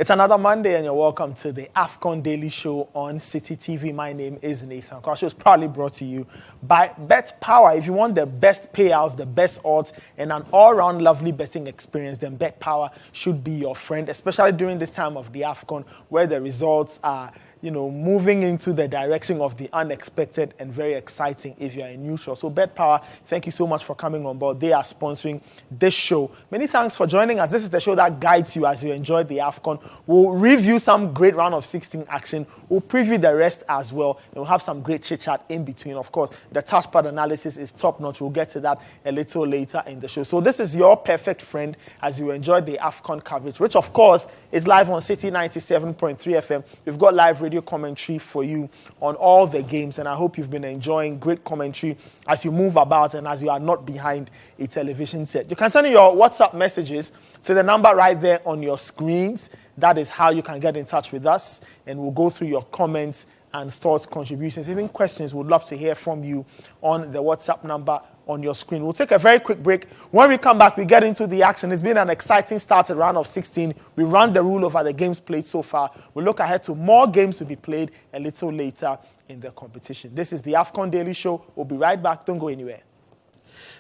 It's another Monday and you're welcome to the AFCON Daily Show on Citi TV. My name is Nathan. Our show is proudly brought to you by Bet Power. If you want the best payouts, the best odds, and an all-round lovely betting experience, then Bet Power should be your friend, especially during this time of the AFCON where the results are moving into the direction of the unexpected and very exciting if you're a neutral. So Bet Power, thank you so much for coming on board. They are sponsoring this show. Many thanks for joining us. This is the show that guides you as you enjoy the AFCON. We'll review some great round of 16 action. We'll preview the rest as well. And we'll have some great chit-chat in between. Of course, the touchpad analysis is top-notch. We'll get to that a little later in the show. So this is your perfect friend as you enjoy the AFCON coverage, which of course is live on Citi 97.3 FM. We've got live radio commentary for you on all the games, and I hope you've been enjoying great commentary as you move about and as you are not behind a television set. You can send your WhatsApp messages to the number right there on your screens. That is how you can get in touch with us, and we'll go through your comments and thoughts, contributions, even questions. We'd love to hear from you on the WhatsApp number on your screen. We'll take a very quick break. When we come back, we get into the action. It's been an exciting start at round of 16. We run the rule over the games played so far. We'll look ahead to more games to be played a little later in the competition. This is the AFCON Daily Show. We'll be right back. Don't go anywhere.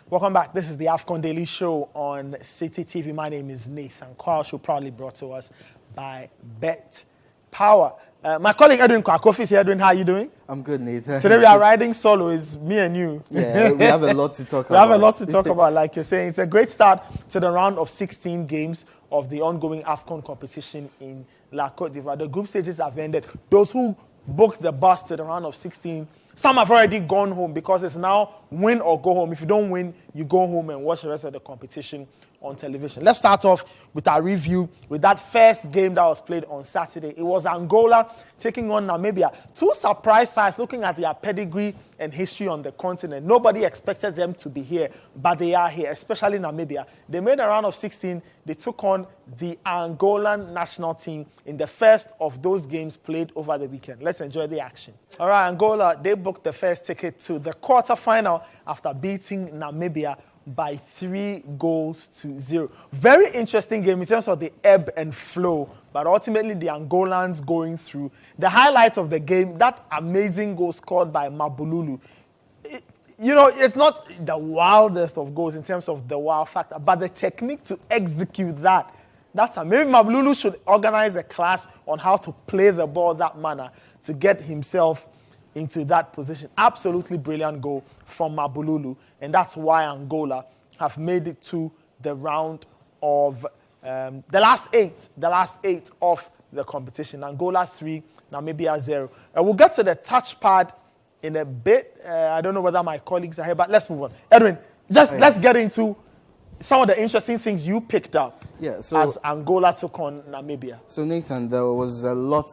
Welcome back. This is the AFCON Daily Show on Citi TV. My name is Nathan. Our show proudly brought to us by Bet Power. My colleague Edwin Kwakofi is here. Edwin, how are you doing? I'm good, Nathan. Today we are riding solo. It's me and you. Yeah, we have a lot to talk about. We have a lot to talk about, like you're saying. It's a great start to the round of 16 games of the ongoing AFCON competition in La Côte d'Ivoire. The group stages have ended. Those who booked the bus to the round of 16, some have already gone home because it's now win or go home. If you don't win, you go home and watch the rest of the competition on television. Let's start off with our review with that first game that was played on Saturday. It was Angola taking on Namibia. Two surprise sides looking at their pedigree and history on the continent. Nobody expected them to be here, but they are here, especially Namibia. They made a round of 16. They took on the Angolan national team in the first of those games played over the weekend. Let's enjoy the action. All right, Angola, they booked the first ticket to the quarterfinal after beating Namibia by 3-0. Very interesting game in terms of the ebb and flow, but ultimately the Angolans going through. The highlight of the game, that amazing goal scored by Mabululu. It's not the wildest of goals in terms of the wow factor, but the technique to execute that, maybe Mabululu should organize a class on how to play the ball that manner to get himself into that position. Absolutely brilliant goal from Mabululu, and that's why Angola have made it to the round of the last eight of the competition. Angola 3, Namibia 0. We'll get to the touchpad in a bit. I don't know whether my colleagues are here, but let's move on. Edwin, let's get into some of the interesting things you picked up as Angola took on Namibia. So Nathan, there was a lot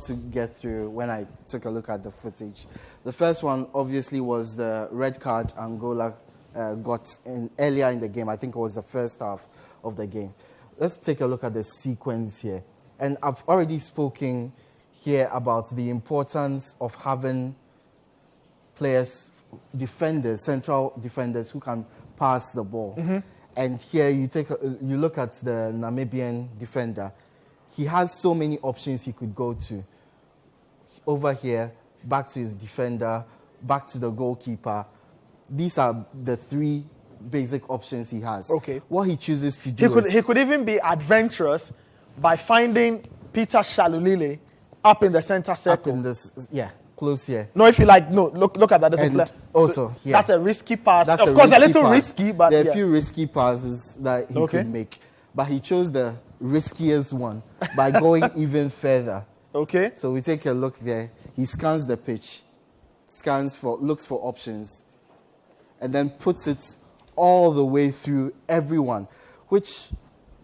to get through when I took a look at the footage. The first one obviously was the red card Angola got earlier in the game. I think it was the first half of the game. Let's take a look at the sequence here. And I've already spoken here about the importance of having players, defenders, central defenders who can pass the ball. Mm-hmm. And here you look at the Namibian defender. He has so many options he could go to. Over here, back to his defender, back to the goalkeeper. These are the three basic options he has. Okay. What he chooses to do he could even be adventurous by finding Peter Shalulile up in the center circle. Close here. No, if you like, look at that. That's a risky pass. Of course, a little risky, but there are a few risky passes that he could make. But he chose the riskiest one by going even further. Okay. So we take a look there. He scans the pitch, looks for options, and then puts it all the way through everyone, which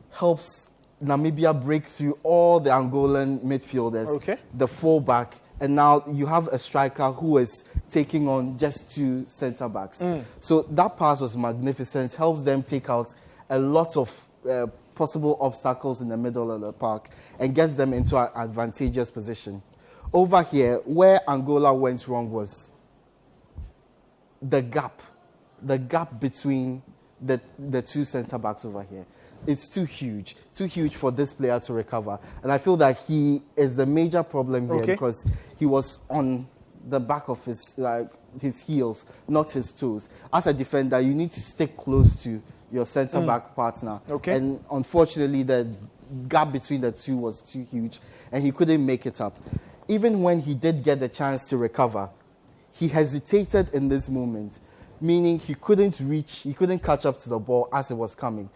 helps Namibia break through all the Angolan midfielders, the fullback. And now you have a striker who is taking on just two centre-backs. So that pass was magnificent, helps them take out a lot of possible obstacles in the middle of the park and gets them into an advantageous position. Over here, where Angola went wrong was the gap between the two centre-backs over here. it's too huge for this player to recover. And I feel that he is the major problem here because he was on the back of his heels, not his toes. As a defender, you need to stick close to your centre-back partner. And unfortunately, the gap between the two was too huge, and he couldn't make it up. Even when he did get the chance to recover, he hesitated in this moment, meaning he couldn't catch up to the ball as it was coming.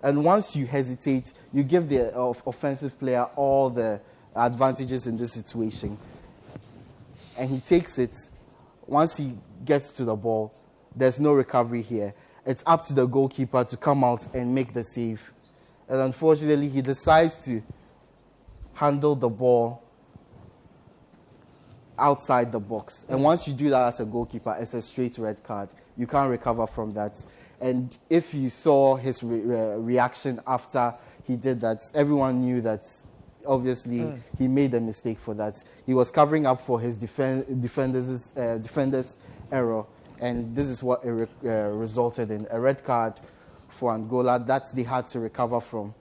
And once you hesitate, you give the offensive player all the advantages in this situation. And he takes it. Once he gets to the ball, there's no recovery here. It's up to the goalkeeper to come out and make the save. And unfortunately, he decides to handle the ball outside the box. And once you do that as a goalkeeper, it's a straight red card. You can't recover from that. And if you saw his reaction after he did that, everyone knew that obviously he made a mistake for that. He was covering up for his defender's error, and this is what it resulted in a red card for Angola that they had to recover from.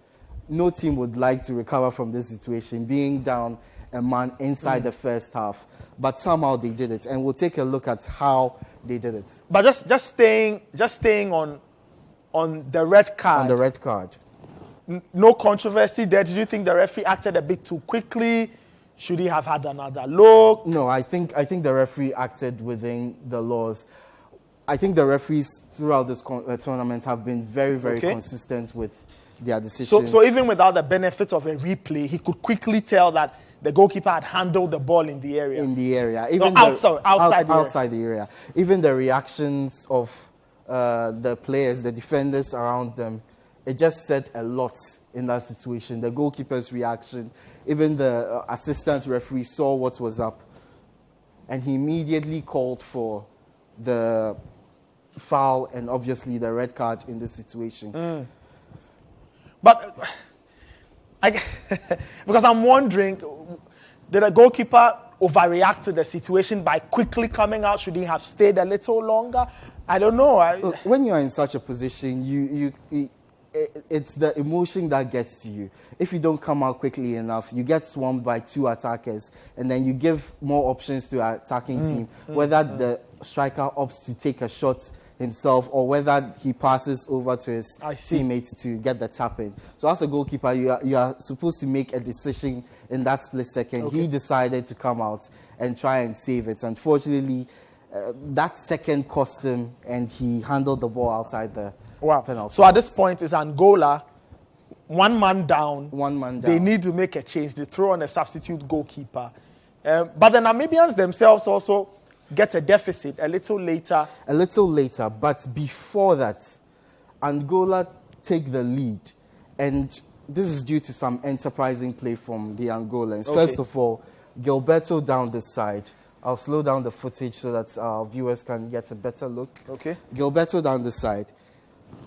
No team would like to recover from this situation, being down a man inside the first half, but somehow they did it, and we'll take a look at how they did it. But just staying on the red card. On the red card. No controversy there. Did you think the referee acted a bit too quickly? Should he have had another look? No, I think the referee acted within the laws. I think the referees throughout this tournament have been very, very consistent with their decisions. So even without the benefit of a replay, he could quickly tell that the goalkeeper had handled the ball in the area. In the area. Even outside the area. Even the reactions of the players, the defenders around them, it just said a lot in that situation. The goalkeeper's reaction, even the assistant referee saw what was up, and he immediately called for the foul and obviously the red card in this situation. But because I'm wondering, did the goalkeeper overreact to the situation by quickly coming out? Should he have stayed a little longer? I don't know. When you're in such a position, it's the emotion that gets to you. If you don't come out quickly enough, you get swarmed by two attackers, and then you give more options to our attacking team, whether the striker opts to take a shot himself or whether he passes over to his teammates to get the tap in. So as a goalkeeper, you are supposed to make a decision in that split second. He decided to come out and try and save it. Unfortunately, that second cost him, and he handled the ball outside the penalty. So at this point, it's Angola, one man down. They need to make a change. They throw on a substitute goalkeeper. But the Namibians themselves also get a deficit a little later. But before that, Angola take the lead. And this is due to some enterprising play from the Angolans. First of all, Gilberto down this side. I'll slow down the footage so that our viewers can get a better look. Gilberto down this side.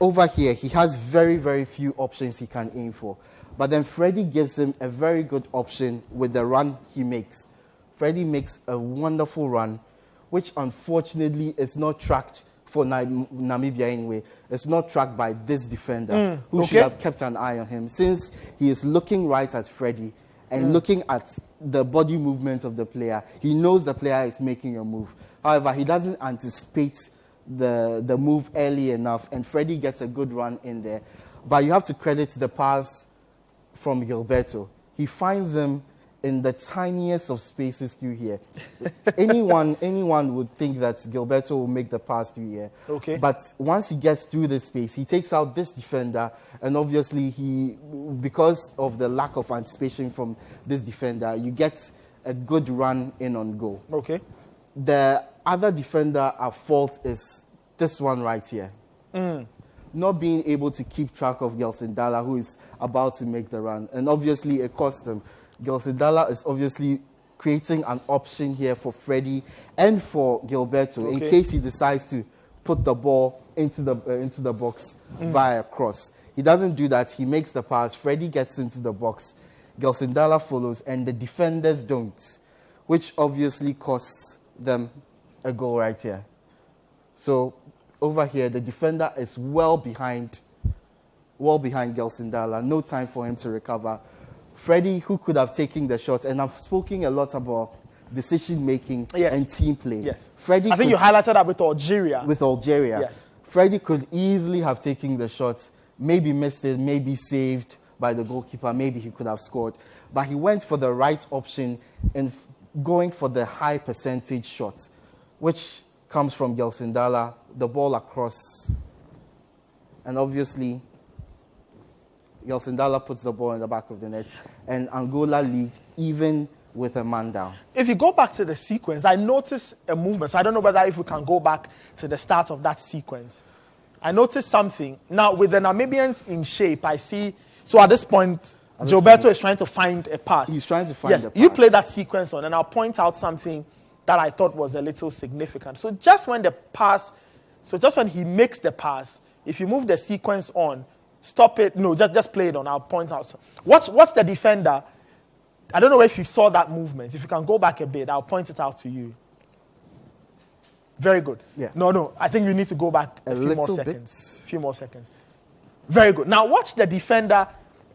Over here, he has very, very few options he can aim for. But then Freddie gives him a very good option with the run he makes. Freddie makes a wonderful run, which unfortunately is not tracked for Namibia anyway. It's not tracked by this defender, who should have kept an eye on him, since he is looking right at Freddie and looking at the body movement of the player. He knows the player is making a move. However, he doesn't anticipate the move early enough, and Freddie gets a good run in there. But you have to credit the pass from Gilberto. He finds him in the tiniest of spaces through here. anyone would think that Gilberto will make the pass through here. But once he gets through this space, he takes out this defender, and obviously because of the lack of anticipation from this defender, you get a good run in on goal. The other defender at fault is this one right here. Not being able to keep track of Gelsindala, who is about to make the run. And obviously it cost him. Gelsindala is obviously creating an option here for Freddie and for Gilberto in case he decides to put the ball into the box via cross. He doesn't do that. He makes the pass. Freddie gets into the box. Gelsindala follows, and the defenders don't, which obviously costs them a goal right here. So over here, the defender is well behind well behind Gelsindala, no time for him to recover. Freddie, who could have taken the shot, and I've spoken a lot about decision-making and team play. Yes. Freddie I think you highlighted that with Algeria. With Algeria. Yes. Freddie could easily have taken the shot, maybe missed it, maybe saved by the goalkeeper, maybe he could have scored. But he went for the right option and going for the high percentage shots, which comes from Gelsindala, the ball across. And obviously, Gelsindala puts the ball in the back of the net, and Angola lead even with a man down. If you go back to the sequence, I noticed a movement. So I don't know whether if we can go back to the start of that sequence. I noticed something. Now, with the Namibians in shape, I see. So at this point, Gilberto is trying to find a pass. He's trying to find a pass. You play that sequence on, and I'll point out something that I thought was a little significant. So just when he makes the pass, if you move the sequence on, stop it. No, just play it on. I'll point out. Watch the defender. I don't know if you saw that movement. If you can go back a bit, I'll point it out to you. Very good. Yeah. No. I think you need to go back a few more seconds. A few more seconds. Very good. Now watch the defender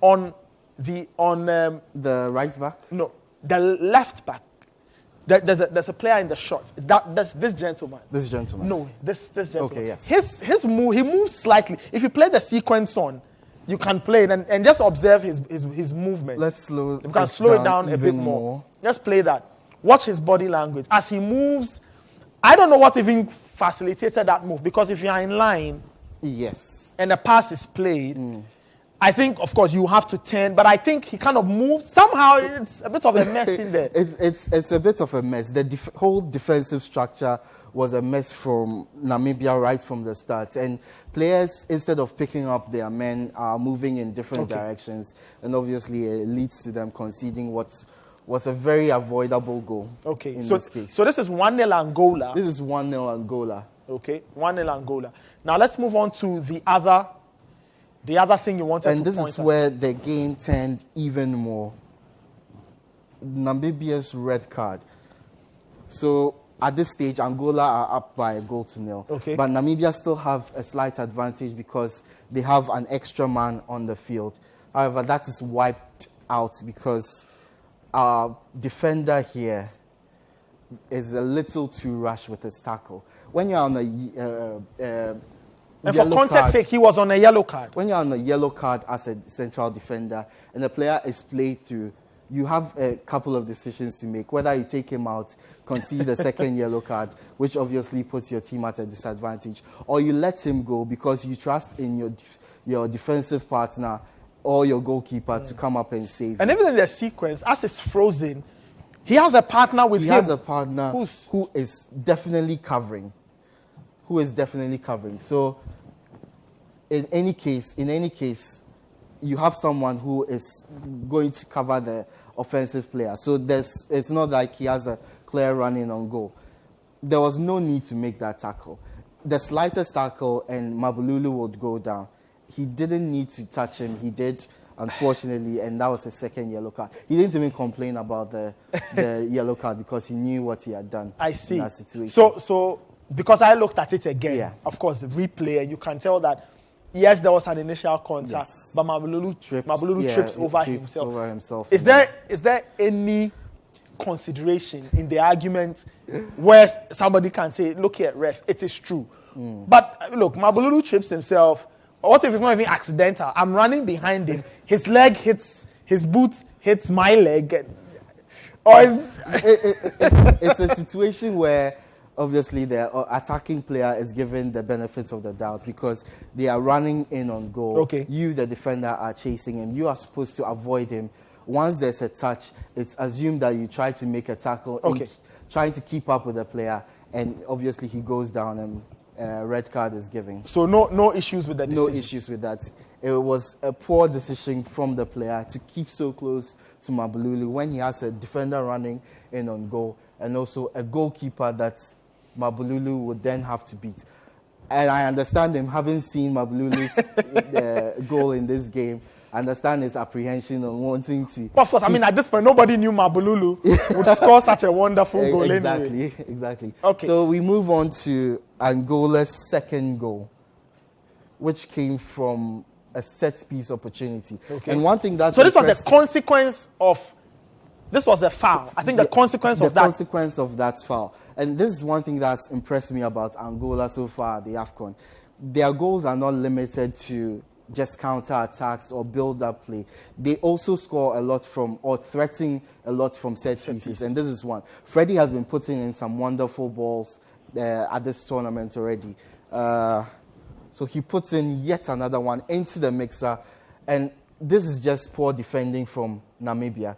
on the right back. No, the left back. There's a player in the shot. That's this gentleman. This gentleman. No, this gentleman. Okay, yes. His move. He moves slightly. If you play the sequence on, you can play it and just observe his movement. Let's slow. You can slow it down a bit more. Just play that. Watch his body language as he moves. I don't know what even facilitated that move, because if you are in line, yes, and the pass is played, I think, of course, you have to turn. But I think he kind of moves. Somehow, it's a bit of a mess in there. It's a bit of a mess. The whole defensive structure was a mess from Namibia right from the start. And players, instead of picking up their men, are moving in different directions. And obviously, it leads to them conceding what was a very avoidable goal. Okay, in this case. So this is 1-0 Angola. This is 1-0 Angola. Okay, 1-0 Angola. Now let's move on to the other thing you wanted to point out. And this is where the game turned even more. Namibia's red card. So at this stage, Angola are up by 1-0. Okay. But Namibia still have a slight advantage because they have an extra man on the field. However, that is wiped out because our defender here is a little too rash with his tackle. When you're on and for context sake, he was on a yellow card. When you're on a yellow card as a central defender and the player is played through, you have a couple of decisions to make. Whether you take him out, concede the second yellow card, which obviously puts your team at a disadvantage, or you let him go because you trust in your defensive partner or your goalkeeper to come up and save. And even in the sequence, as it's frozen, he has a partner with him. He has a partner who is definitely covering. So, in any case, you have someone who is going to cover the offensive player. So it's not like he has a clear running on goal. There was no need to make that tackle. The slightest tackle and Mabululu would go down. He didn't need to touch him. He did, unfortunately, and that was his second yellow card. He didn't even complain about the yellow card because he knew what he had done. I see. In that situation. So because I looked at it again, of course, the replay, and you can tell that, yes, there was an initial contact, but Mabululu trips over himself. Is there any consideration in the argument where somebody can say, look here, ref, it is true. But look, Mabululu trips himself. What if it's not even accidental? I'm running behind him. His leg hits, his boot hits my leg. It's a situation where obviously the attacking player is given the benefits of the doubt because they are running in on goal. Okay. You, the defender, are chasing him. You are supposed to avoid him. Once there's a touch, it's assumed that you try to make a tackle, trying to keep up with the player, and obviously he goes down and red card is given. So no issues with the decision? No issues with that. It was a poor decision from the player to keep so close to Mabululu when he has a defender running in on goal and also a goalkeeper that Mabululu would then have to beat. And I understand him, having seen Mabululu's goal in this game, I understand his apprehension on wanting to... Of course, I mean, at this point, nobody knew Mabululu would score such a wonderful goal anyway. Exactly. Okay. So we move on to Angola's second goal, which came from a set piece opportunity. Okay. And one thing that's so this was the consequence of. This was a foul. I think the consequence of that. The consequence of that foul. And this is one thing that's impressed me about Angola so far at the AFCON. Their goals are not limited to just counter-attacks or build-up play. They also score a lot from, or threaten a lot from set pieces. And this is one. Freddie has been putting in some wonderful balls at this tournament already. So he puts in yet another one into the mixer. And this is just poor defending from Namibia.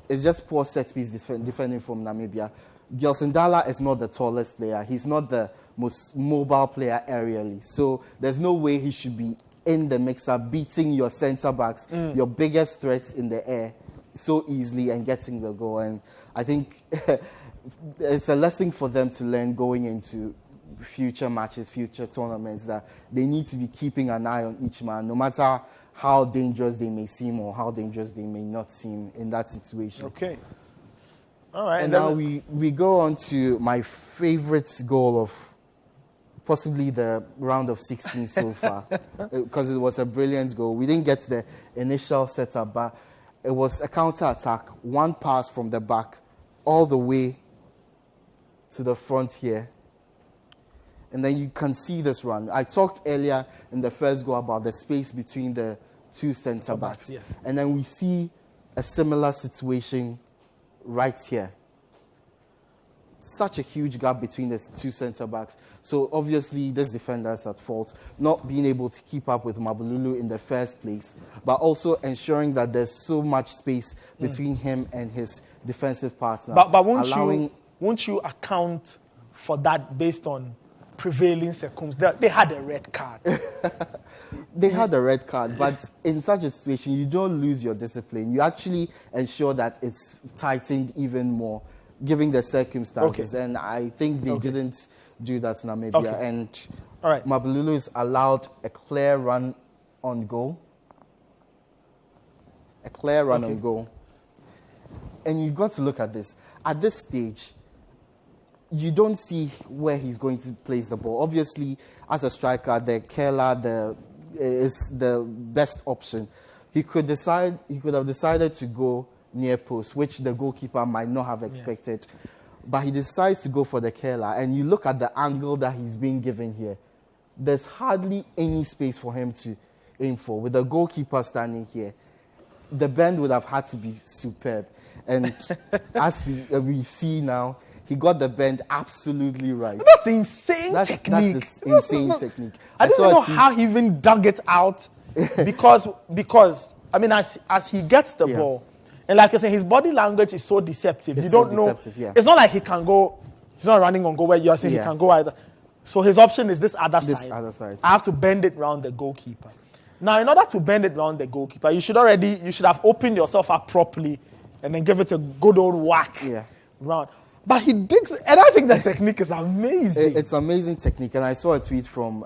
It's just poor set piece defending from Namibia. Gyosindala is not the tallest player. He's not the most mobile player aerially. So there's no way he should be in the mixer beating your centre backs, your biggest threats in the air so easily and getting the goal. And I think it's a lesson for them to learn going into future matches, future tournaments, that they need to be keeping an eye on each man, no matter how dangerous they may seem or how dangerous they may not seem in that situation. Okay. All right. And now we go on to my favorite goal of possibly the round of 16 so far, because it was a brilliant goal. We didn't get the initial setup, but it was a counter-attack, one pass from the back all the way to the front here. And then you can see this run. I talked earlier in the first goal about the space between the two centre-backs. Yes. And then we see a similar situation right here. Such a huge gap between the two centre-backs. So obviously this defender's at fault, not being able to keep up with Mabululu in the first place, but also ensuring that there's so much space between him and his defensive partner. But won't you account for that based on prevailing circumstances? They had a red card. They had a red card, but in such a situation, you don't lose your discipline. You actually ensure that it's tightened even more, given the circumstances. Okay. And I think they didn't do that in Namibia. Okay. And all right. Mabululu is allowed a clear run on goal. A clear run on goal. And you've got to look at this. At this stage, you don't see where he's going to place the ball. Obviously, as a striker, the Kela is the best option. He could have decided to go near post, which the goalkeeper might not have expected. Yes. But he decides to go for the Kela. And you look at the angle that he's being given here. There's hardly any space for him to aim for. With the goalkeeper standing here, the bend would have had to be superb. And as we see now, he got the bend absolutely right. That's insane technique. That's insane technique. I don't know how he even dug it out because I mean, as he gets the ball, and like I said, his body language is so deceptive. You don't know. Yeah. It's not like he can go. He's not running on goal where you're saying he can go either. So his option is this other side. I have to bend it round the goalkeeper. Now, in order to bend it round the goalkeeper, you should have opened yourself up properly and then give it a good old whack round. But he digs, and I think the technique is amazing. It's amazing technique. And I saw a tweet from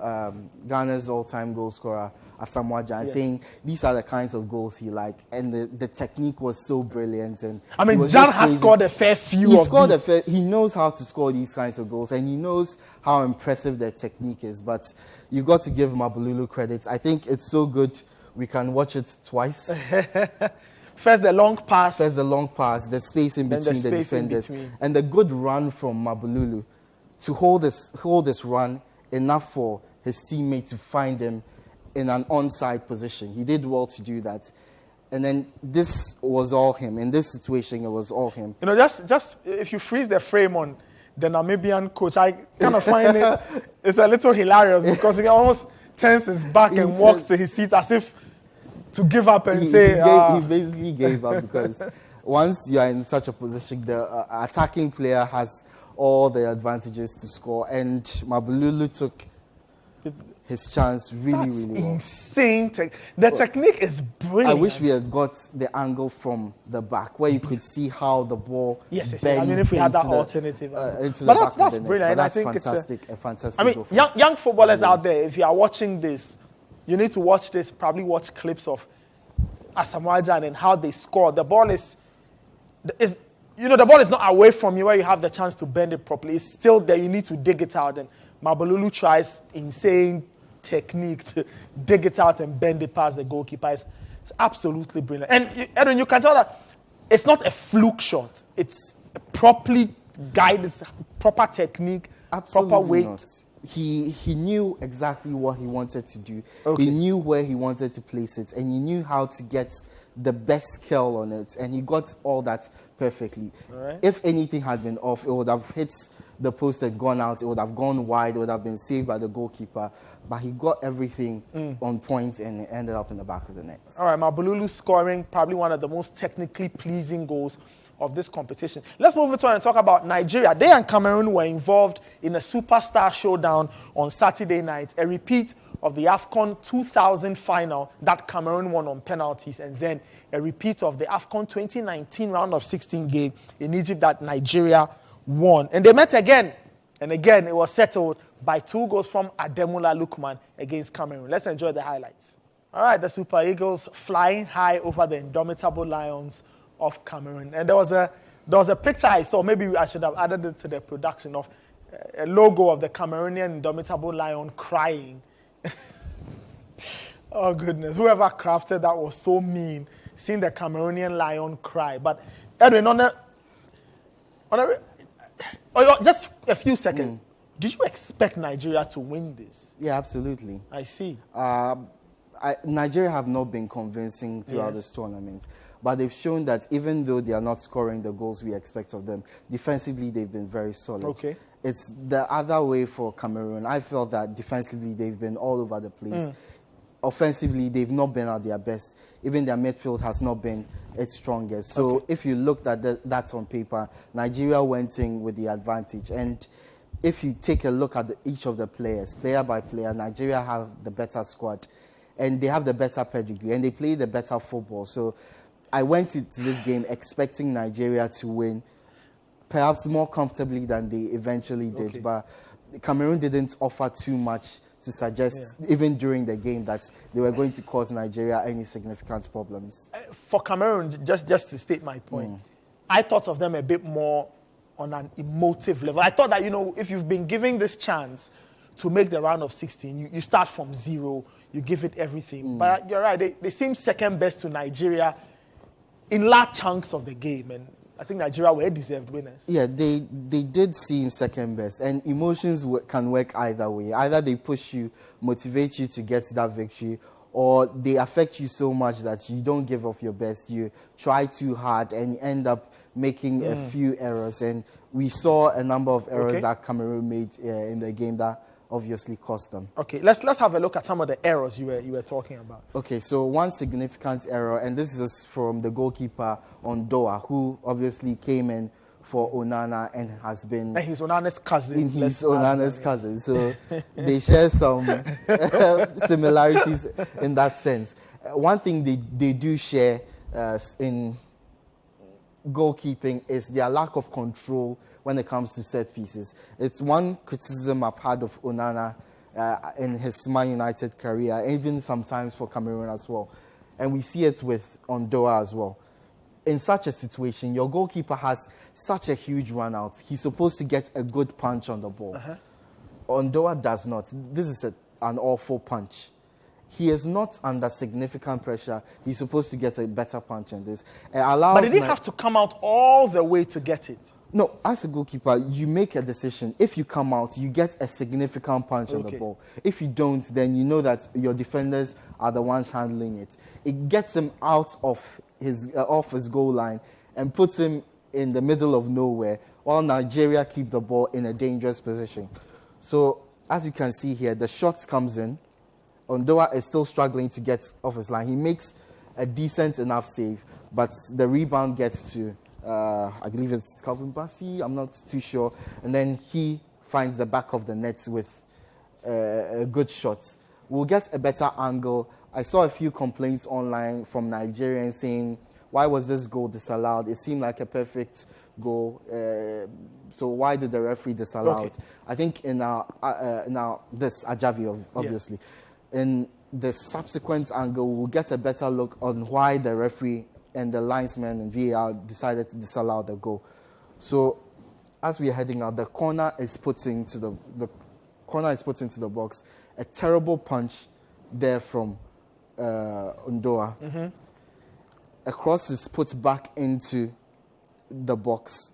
Ghana's all-time goal scorer, Asamoah Gyan, saying these are the kinds of goals he liked. And the technique was so brilliant. And I mean, Gyan has scored a fair few He knows how to score these kinds of goals, and he knows how impressive their technique is. But you've got to give Mabululu credit. I think it's so good we can watch it twice. First the long pass. The space in between the defenders. And the good run from Mabululu to hold this run enough for his teammate to find him in an onside position. He did well to do that. And then this was all him. In this situation, it was all him. You know, just if you freeze the frame on the Namibian coach, I kind of find it's a little hilarious because he almost turns his back and walks to his seat as if to give up and he basically gave up because once you are in such a position, the attacking player has all the advantages to score, and Mabululu took his chance really well. Insane. The technique is brilliant. I wish we had got the angle from the back where you could see how the ball bends. I mean, if we had that alternative. But that's brilliant. But that's I think fantastic. A fantastic. I mean, young footballers out there, if you are watching this, you need to watch this. Probably watch clips of Asamoah Gyan and how they score. The ball the ball is not away from you where you have the chance to bend it properly. It's still there. You need to dig it out. And Mabululu tries insane technique to dig it out and bend it past the goalkeeper. It's absolutely brilliant. And Edwin, you can tell that it's not a fluke shot. It's properly guided, proper technique, Absolutely proper weight. not. He knew exactly what he wanted to do. Okay. He knew where he wanted to place it, and he knew how to get the best curl on it, and he got all that perfectly. All right. If anything had been off, it would have hit the post and gone out. It would have gone wide. It would have been saved by the goalkeeper. But he got everything on point, and it ended up in the back of the net. All right, Mabululu scoring probably one of the most technically pleasing goals of this competition. Let's move into and talk about Nigeria. They and Cameroon were involved in a superstar showdown on Saturday night, a repeat of the AFCON 2000 final that Cameroon won on penalties, and then a repeat of the AFCON 2019 round of 16 game in Egypt that Nigeria won. And they met again, and again it was settled by 2 goals from Ademola Lookman against Cameroon. Let's enjoy the highlights. All right, the Super Eagles flying high over the indomitable Lions of Cameroon. And there was a picture I saw, maybe I should have added it to the production, of a logo of the Cameroonian indomitable lion crying. Oh goodness, whoever crafted that was so mean, seeing the Cameroonian lion cry. But Edwin, just a few seconds, did you expect Nigeria to win this? Yeah, absolutely. I see. Nigeria have not been convincing throughout this tournament, but they've shown that even though they are not scoring the goals we expect of them, defensively they've been very solid. Okay. It's the other way for Cameroon. I felt that defensively they've been all over the place. Offensively, they've not been at their best. Even their midfield has not been its strongest. So if you looked at that on paper, Nigeria went in with the advantage. And if you take a look at each of the players, player by player, Nigeria have the better squad. And they have the better pedigree. And they play the better football. So I went into this game expecting Nigeria to win, perhaps more comfortably than they eventually did. Okay. But Cameroon didn't offer too much to suggest, even during the game, that they were going to cause Nigeria any significant problems. For Cameroon, just to state my point, I thought of them a bit more on an emotive level. I thought that, if you've been given this chance to make the round of 16, you start from zero, you give it everything. But you're right, they seem second best to Nigeria in large chunks of the game, and I think Nigeria were deserved winners. Yeah, they did seem second best, and emotions can work either way. Either they push you, motivate you to get that victory, or they affect you so much that you don't give off your best. You try too hard and you end up making a few errors. And we saw a number of errors that Cameroon made in the game that obviously cost them. Okay, let's have a look at some of the errors you were talking about. Okay, so one significant error, and this is from the goalkeeper Ondoa, who obviously came in for Onana and has been... And he's Onana's cousin. He's Onana's cousin, so they share some similarities in that sense. One thing they do share in goalkeeping is their lack of control when it comes to set pieces. It's one criticism I've had of Onana in his Man United career, even sometimes for Cameroon as well. And we see it with Ondoa as well. In such a situation, your goalkeeper has such a huge run out. He's supposed to get a good punch on the ball. Ondoa does not. This is an awful punch. He is not under significant pressure. He's supposed to get a better punch in this. But did he have to come out all the way to get it? No, as a goalkeeper, you make a decision. If you come out, you get a significant punch on the ball. If you don't, then you know that your defenders are the ones handling it. It gets him out of his goal line and puts him in the middle of nowhere, while Nigeria keep the ball in a dangerous position. So, as you can see here, the shot comes in. Ondoa is still struggling to get off his line. He makes a decent enough save, but the rebound gets to... I believe it's Calvin Bassey, I'm not too sure. And then he finds the back of the net with a good shot. We'll get a better angle. I saw a few complaints online from Nigerians saying, why was this goal disallowed? It seemed like a perfect goal. So why did the referee disallow it? I think in this Ajavi, obviously. In the subsequent angle, we'll get a better look on why the referee and the linesman and VAR decided to disallow the goal. So, as we are heading out, the corner is put into the box, a terrible punch there from Ondoa. A cross is put back into the box,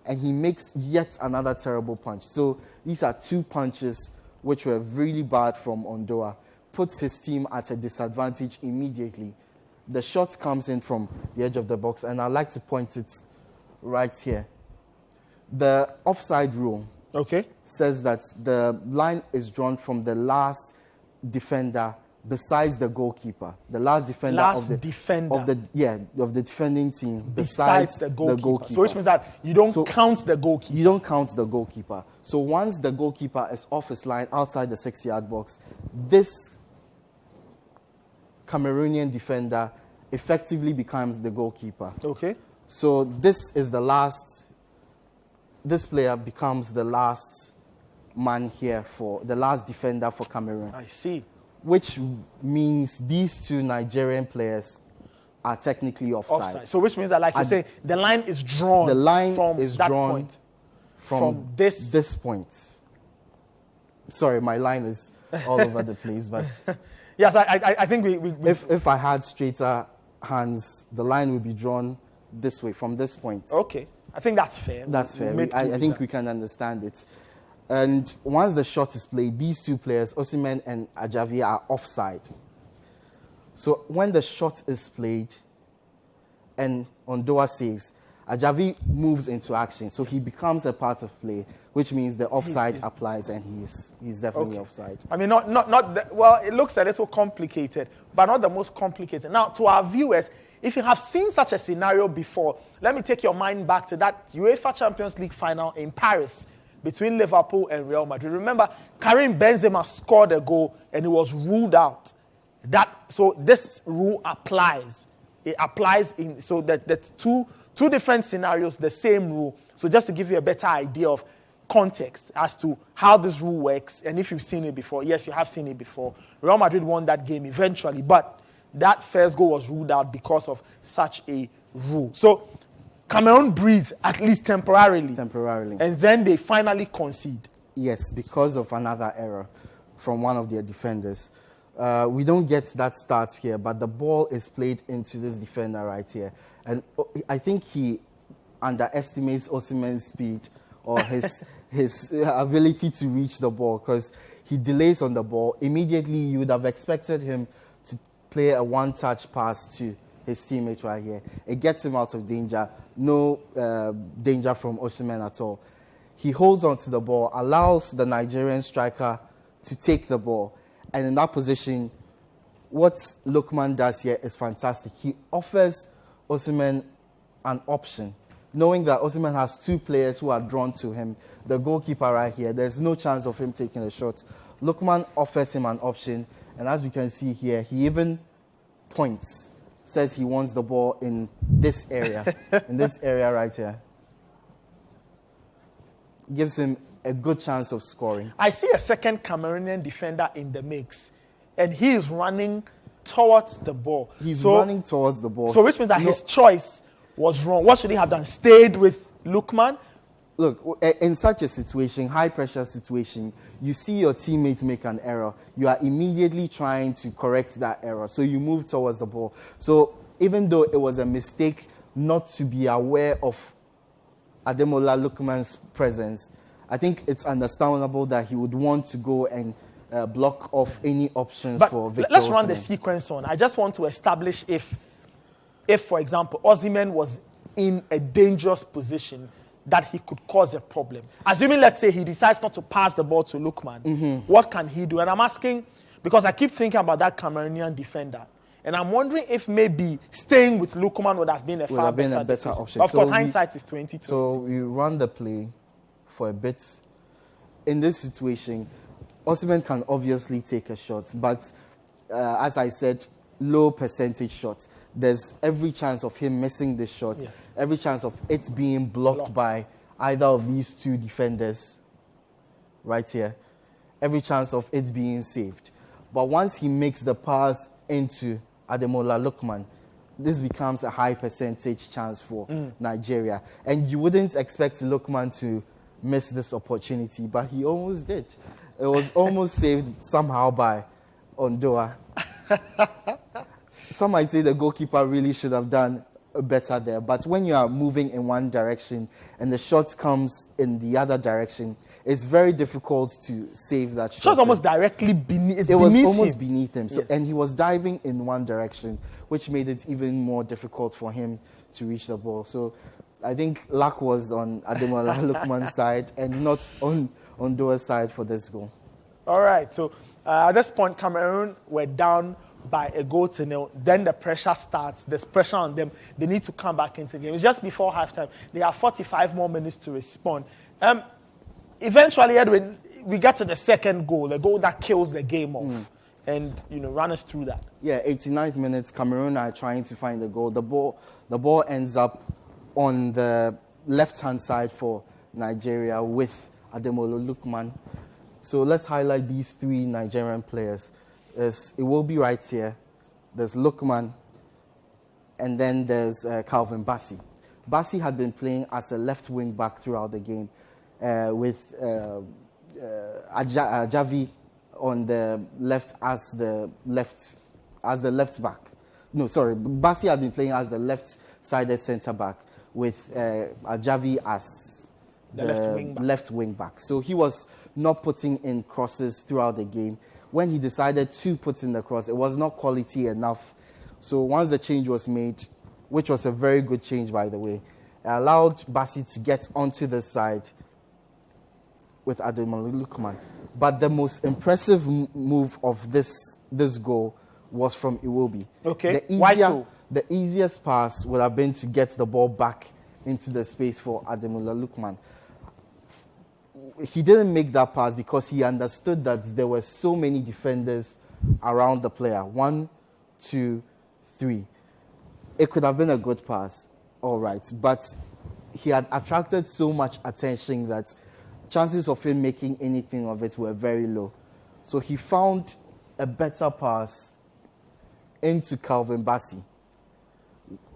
and he makes yet another terrible punch. So these are two punches which were really bad from Ondoa. Puts his team at a disadvantage immediately. The shot comes in from the edge of the box, and I'd like to point it right here. The offside rule says that the line is drawn from the last defender besides the goalkeeper. The last defender of the defending team besides the goalkeeper. So which means that you don't count the goalkeeper. You don't count the goalkeeper. So once the goalkeeper is off his line outside the 6-yard box, this Cameroonian defender effectively becomes the goalkeeper. Okay. So this player becomes the last man here the last defender for Cameroon. I see. Which means these two Nigerian players are technically offside. So which means that, like you say, the line is drawn. The line from is that drawn point. from this point. Sorry, my line is all over the place, but yes, I think we if I had straighter hands, the line would be drawn this way from this point. Okay, I think that's fair. That's fair. I think we can understand it. And once the shot is played, these two players, Osimhen and Ajavi, are offside. So when the shot is played and Ondoa saves, Ajavi moves into action. So he becomes a part of play, which means the offside applies, and he's definitely offside. I mean, well, it looks a little complicated, but not the most complicated. Now, to our viewers, if you have seen such a scenario before, let me take your mind back to that UEFA Champions League final in Paris between Liverpool and Real Madrid. Remember, Karim Benzema scored a goal and it was ruled out. So this rule applies. It applies so that two different scenarios, the same rule. So just to give you a better idea of context as to how this rule works, and if you've seen it before, yes, you have seen it before. Real Madrid won that game eventually, but that first goal was ruled out because of such a rule. So Cameroon breathe, at least temporarily. And then they finally concede. Yes, because of another error from one of their defenders. We don't get that start here, but the ball is played into this defender right here. And I think he underestimates Osimhen's speed or his ability to reach the ball, because he delays on the ball. Immediately, you would have expected him to play a one-touch pass to his teammate right here. It gets him out of danger. No danger from Osimhen at all. He holds on to the ball, allows the Nigerian striker to take the ball. And in that position, what Lookman does here is fantastic. He offers Osimhen an option, knowing that Osimhen has two players who are drawn to him. The goalkeeper right here, there's no chance of him taking a shot. Lookman offers him an option, and as we can see here, he even points, says he wants the ball in this area, in this area right here. Gives him a good chance of scoring. I see a second Cameroonian defender in the mix, and he is running towards the ball. He's running towards the ball. So which means that his choice was wrong. What should he have done? Stayed with Lookman? Look, in such a situation, high-pressure situation, you see your teammate make an error. You are immediately trying to correct that error. So you move towards the ball. So even though it was a mistake not to be aware of Ademola Lookman's presence, I think it's understandable that he would want to go and block off any options for Victor Let's run Osimhen. the sequence on. I just want to establish if, for example, Osimhen was in a dangerous position that he could cause a problem. Assuming, let's say, he decides not to pass the ball to Lookman, what can he do? And I'm asking, because I keep thinking about that Cameroonian defender, and I'm wondering if maybe staying with Lookman would have been a far better option. Of course, hindsight is 2020. So we run the play for a bit. In this situation, Osimhen can obviously take a shot, but as I said, low percentage shot. There's every chance of him missing this shot, every chance of it being blocked by either of these two defenders right here, every chance of it being saved. But once he makes the pass into Ademola Lookman, this becomes a high percentage chance for Nigeria. And you wouldn't expect Lookman to miss this opportunity, but he almost did. It was almost saved somehow by Ondoa. Some might say the goalkeeper really should have done better there. But when you are moving in one direction and the shot comes in the other direction, it's very difficult to save that shot. Shot's almost directly beneath. It was almost beneath him. So, yes. And he was diving in one direction, which made it even more difficult for him to reach the ball. So I think luck was on Ademola Lookman's side and not on Ondoa's side for this goal. All right. So at this point, Cameroon were down by 1-0. Then the pressure starts. There's pressure on them. They need to come back into the game. It's just before halftime. They have 45 more minutes to respond. Eventually, Edwin, we get to the second goal, the goal that kills the game off. And, run us through that. Yeah, 89th minutes, Cameroon are trying to find the goal. The ball ends up on the left-hand side for Nigeria with Ademola Lookman. So let's highlight these three Nigerian players. It will be right here. There's Lookman, and then there's Calvin Bassey. Bassey had been playing as a left wing back throughout the game, with Ajavi on the left as the left back. No, sorry, Bassey had been playing as the left-sided centre back with Ajavi as the left wing back. So he was not putting in crosses throughout the game. When he decided to put in the cross, it was not quality enough. So once the change was made, which was a very good change, by the way, it allowed Bassey to get onto the side with Ademola Lookman. But the most impressive move of this goal was from Iwobi. Okay, why so? The easiest pass would have been to get the ball back into the space for Ademola Lookman. He didn't make that pass because he understood that there were so many defenders around the player. 1, 2, 3. It could have been a good pass, all right. But he had attracted so much attention that chances of him making anything of it were very low. So he found a better pass into Calvin Bassey,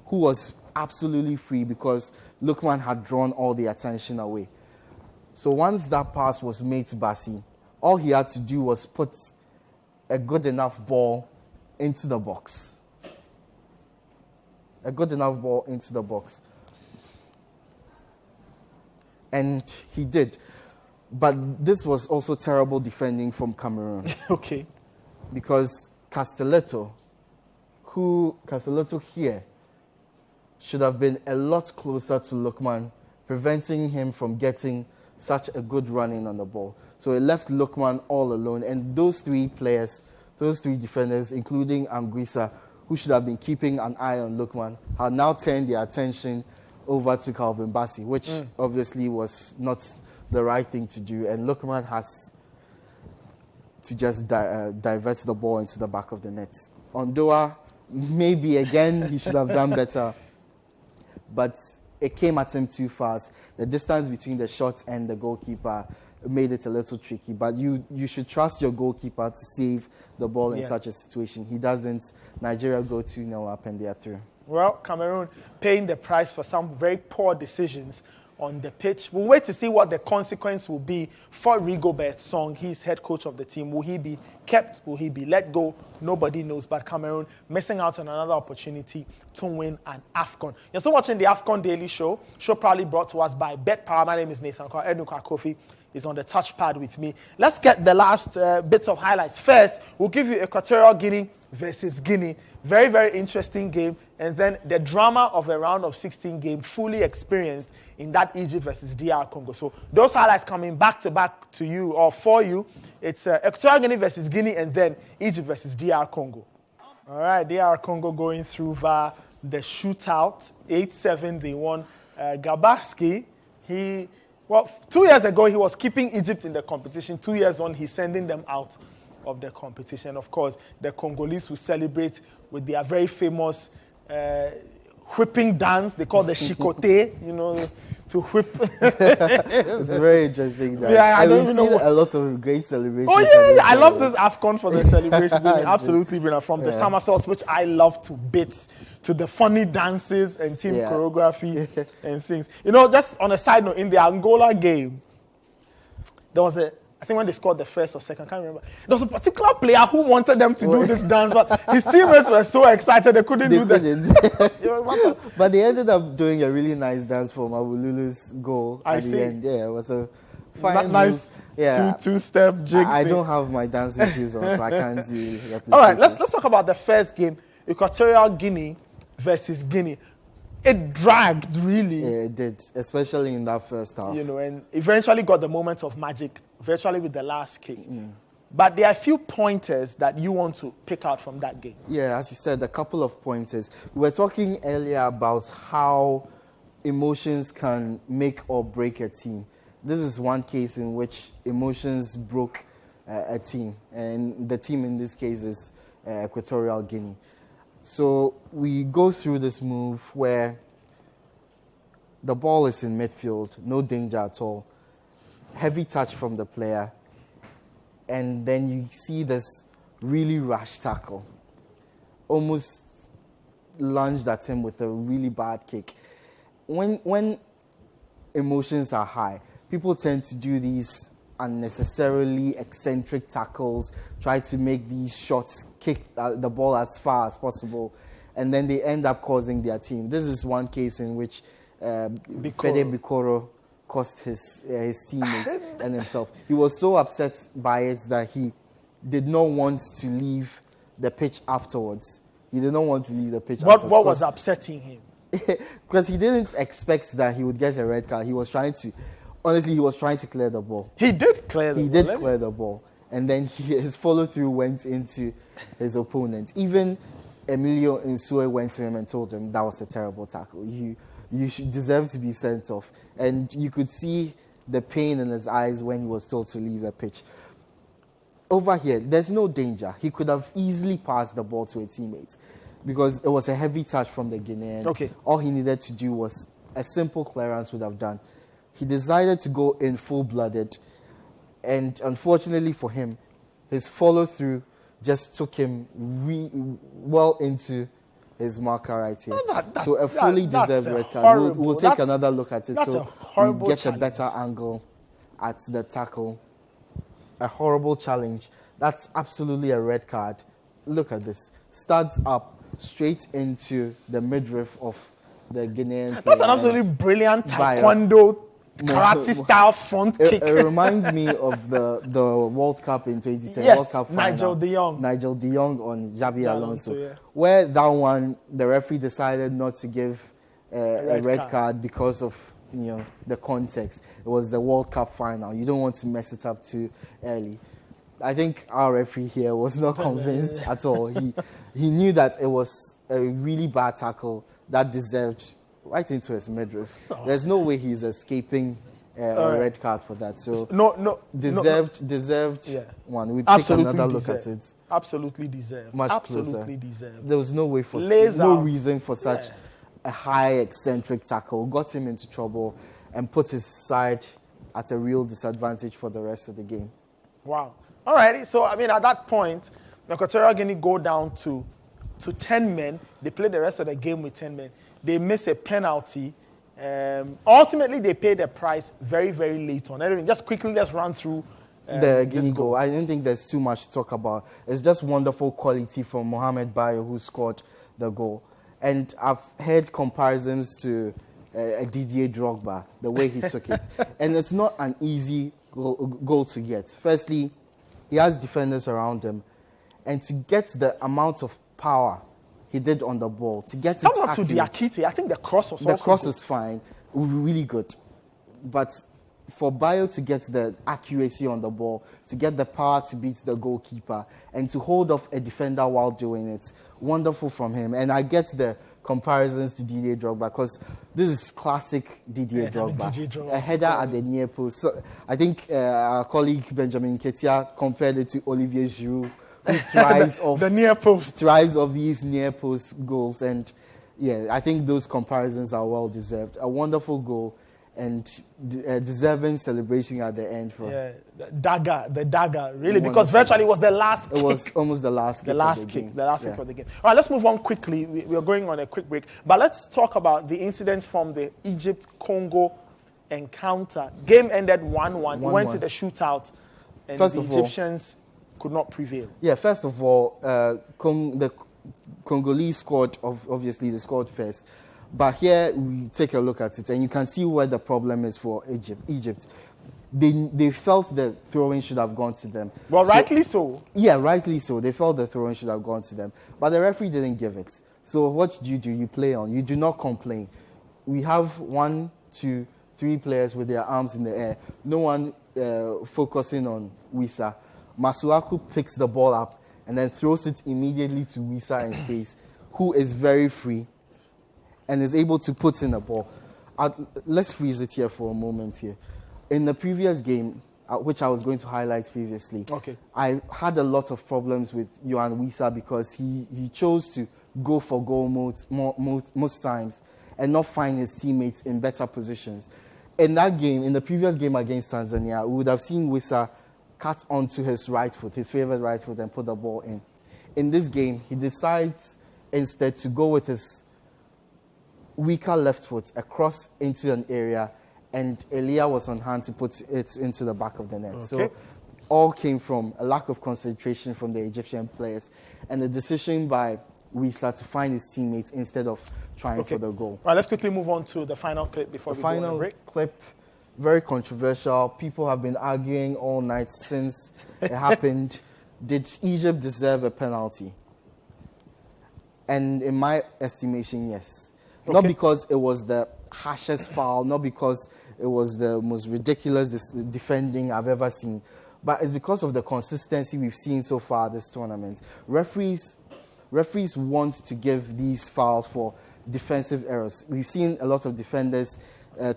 who was absolutely free because Lookman had drawn all the attention away. So once that pass was made to Bassey, all he had to do was put a good enough ball into the box. A good enough ball into the box. And he did. But this was also terrible defending from Cameroon. Okay. Because Castelletto here should have been a lot closer to Lookman, preventing him from getting such a good run-in on the ball. So it left Lookman all alone. And those three defenders, including Anguissa, who should have been keeping an eye on Lookman, had now turned their attention over to Calvin Bassey, which obviously was not the right thing to do. And Lookman has to just divert the ball into the back of the net. Ondoa, maybe again, he should have done better. But it came at him too fast. The distance between the shot and the goalkeeper made it a little tricky. But you should trust your goalkeeper to save the ball in such a situation. He doesn't. Nigeria go 2-0 up and they are through. Well, Cameroon paying the price for some very poor decisions on the pitch. We'll wait to see what the consequence will be for Rigobert Song. He's head coach of the team. Will he be kept? Will he be let go? Nobody knows. But Cameroon missing out on another opportunity to win an AFCON. You're still watching the AFCON Daily Show. Show proudly brought to us by Bet Power. My name is Nathan. Ednuka Kofi is on the touchpad with me. Let's get the last bits of highlights. First, we'll give you Equatorial Guinea versus Guinea. Very, very interesting game. And then the drama of a round of 16 game fully experienced in that Egypt versus DR Congo. So those highlights coming back to back to you or for you. It's Equatorial Guinea versus Guinea and then Egypt versus DR Congo. All right, DR Congo going through via the shootout. 8-7, they won. Gabaski, 2 years ago, he was keeping Egypt in the competition. 2 years on, he's sending them out of the competition. Of course, the Congolese will celebrate with their very famous whipping dance. They call the chicote, to whip. It's very interesting. I don't even know. A lot of great celebrations. Oh, yeah. I love this AFCON for the celebrations. Absolutely, from the somersaults, which I love to bits, to the funny dances and team choreography and things. Just on a side note, in the Angola game, there was a I think when they scored the first or second, I can't remember. There was a particular player who wanted them to do this dance, but his teammates were so excited they couldn't do that. But they ended up doing a really nice dance for Mabululu's goal at the end. Yeah, it was a fine nice move. two-step jig. I don't have my dancing shoes on, so I can't replicate. All right, let's talk about the first game, Equatorial Guinea versus Guinea. It dragged, really. Yeah, it did, especially in that first half. And eventually got the moment of magic, virtually with the last kick. But there are a few pointers that you want to pick out from that game. Yeah, as you said, a couple of pointers. We were talking earlier about how emotions can make or break a team. This is one case in which emotions broke a team, and the team in this case is Equatorial Guinea. So we go through this move where the ball is in midfield, no danger at all, heavy touch from the player, and then you see this really rash tackle, almost lunged at him with a really bad kick. When emotions are high, people tend to do these unnecessarily eccentric tackles, try to make these shots, kick the ball as far as possible, and then they end up causing their team. This is one case in which Fede Bikoro cost his teammates and himself. He was so upset by it that he did not want to leave the pitch afterwards. He did not want to leave the pitch afterwards. What was upsetting him? Because he didn't expect that he would get a red card. He was trying to clear the ball. He did clear the ball. He did clear the ball. And then his follow-through went into his opponent. Even Emilio Nsue went to him and told him that was a terrible tackle. You should deserve to be sent off. And you could see the pain in his eyes when he was told to leave the pitch. Over here, there's no danger. He could have easily passed the ball to a teammate because it was a heavy touch from the Guinean. Okay. All he needed to do was a simple clearance would have done. He decided to go in full-blooded, and unfortunately for him, his follow-through just took him well into his marker right here. So a fully deserved red card. We'll take another look at it so we get a better angle at the tackle. A horrible challenge. That's absolutely a red card. Look at this. Starts up straight into the midriff of the Guinean player. That's an absolutely brilliant taekwondo karate-style front kick. It reminds me of the World Cup in 2010. Yes, World Cup final. Nigel de Jong on Xabi Alonso. Yeah. Where that one, the referee decided not to give a red card because of the context. It was the World Cup final. You don't want to mess it up too early. I think our referee here was not convinced at all. He knew that it was a really bad tackle that deserved right into his midriff. There's no way he's escaping a red card for that. So deserved one. We take another look at it. Absolutely deserved. Absolutely deserved. There was no reason for such a high eccentric tackle. Got him into trouble and put his side at a real disadvantage for the rest of the game. Wow. All right. So at that point, Equatorial Guinea go down to 10 men. They play the rest of the game with 10 men. They miss a penalty. Ultimately, they pay the price very, very late on. Anyway, just quickly, let's run through the Guinea goal. I don't think there's too much to talk about. It's just wonderful quality from Mohamed Bayo, who scored the goal. And I've heard comparisons to Didier Drogba, the way he took it. And it's not an easy goal to get. Firstly, he has defenders around him. And to get the amount of power he did on the ball, to get it accurate. To Diakite, I think the cross was the cross is fine, really good. But for Bayo to get the accuracy on the ball, to get the power to beat the goalkeeper, and to hold off a defender while doing it, wonderful from him. And I get the comparisons to Didier Drogba because this is classic Didier Drogba. A header at the near post. So I think our colleague Benjamin Ketia compared it to Olivier Giroud, who thrives off the near post. Thrives of these near post goals. And I think those comparisons are well deserved. A wonderful goal and deserving celebration at the end for the dagger, really, because virtually it was the last kick. It was almost the last kick. The last kick for the game. All right, let's move on quickly. We are going on a quick break, but let's talk about the incidents from the Egypt-Congo encounter. Game ended 1-1. Went to the shootout. and the Egyptians could not prevail. Yeah, first of all, the Congolese scored, obviously they scored first. But here we take a look at it, and you can see where the problem is for Egypt. They felt the throw-in should have gone to them. Well, rightly so. Yeah, rightly so. They felt the throw-in should have gone to them. But the referee didn't give it. So what do? You play on. You do not complain. We have 1, 2, 3 players with their arms in the air. No one focusing on Wissa. Masuaku picks the ball up and then throws it immediately to Wissa in space, who is very free and is able to put in a ball. Let's freeze it here for a moment here. In the previous game, which I was going to highlight previously, I had a lot of problems with Yohan Wissa because he chose to go for goal most times and not find his teammates in better positions. In that game, in the previous game against Tanzania, we would have seen Wissa cut onto his right foot, his favorite right foot, and put the ball in. In this game, he decides instead to go with his weaker left foot across into an area, and Elia was on hand to put it into the back of the net. So all came from a lack of concentration from the Egyptian players and the decision by Wissa to find his teammates instead of trying for the goal. All right, let's quickly move on to the final clip before we go on a break. The final clip, very controversial. People have been arguing all night since it happened. Did Egypt deserve a penalty? And in my estimation, yes. Not because it was the harshest foul, not because it was the most ridiculous defending I've ever seen, but it's because of the consistency we've seen so far this tournament. Referees want to give these fouls for defensive errors. We've seen a lot of defenders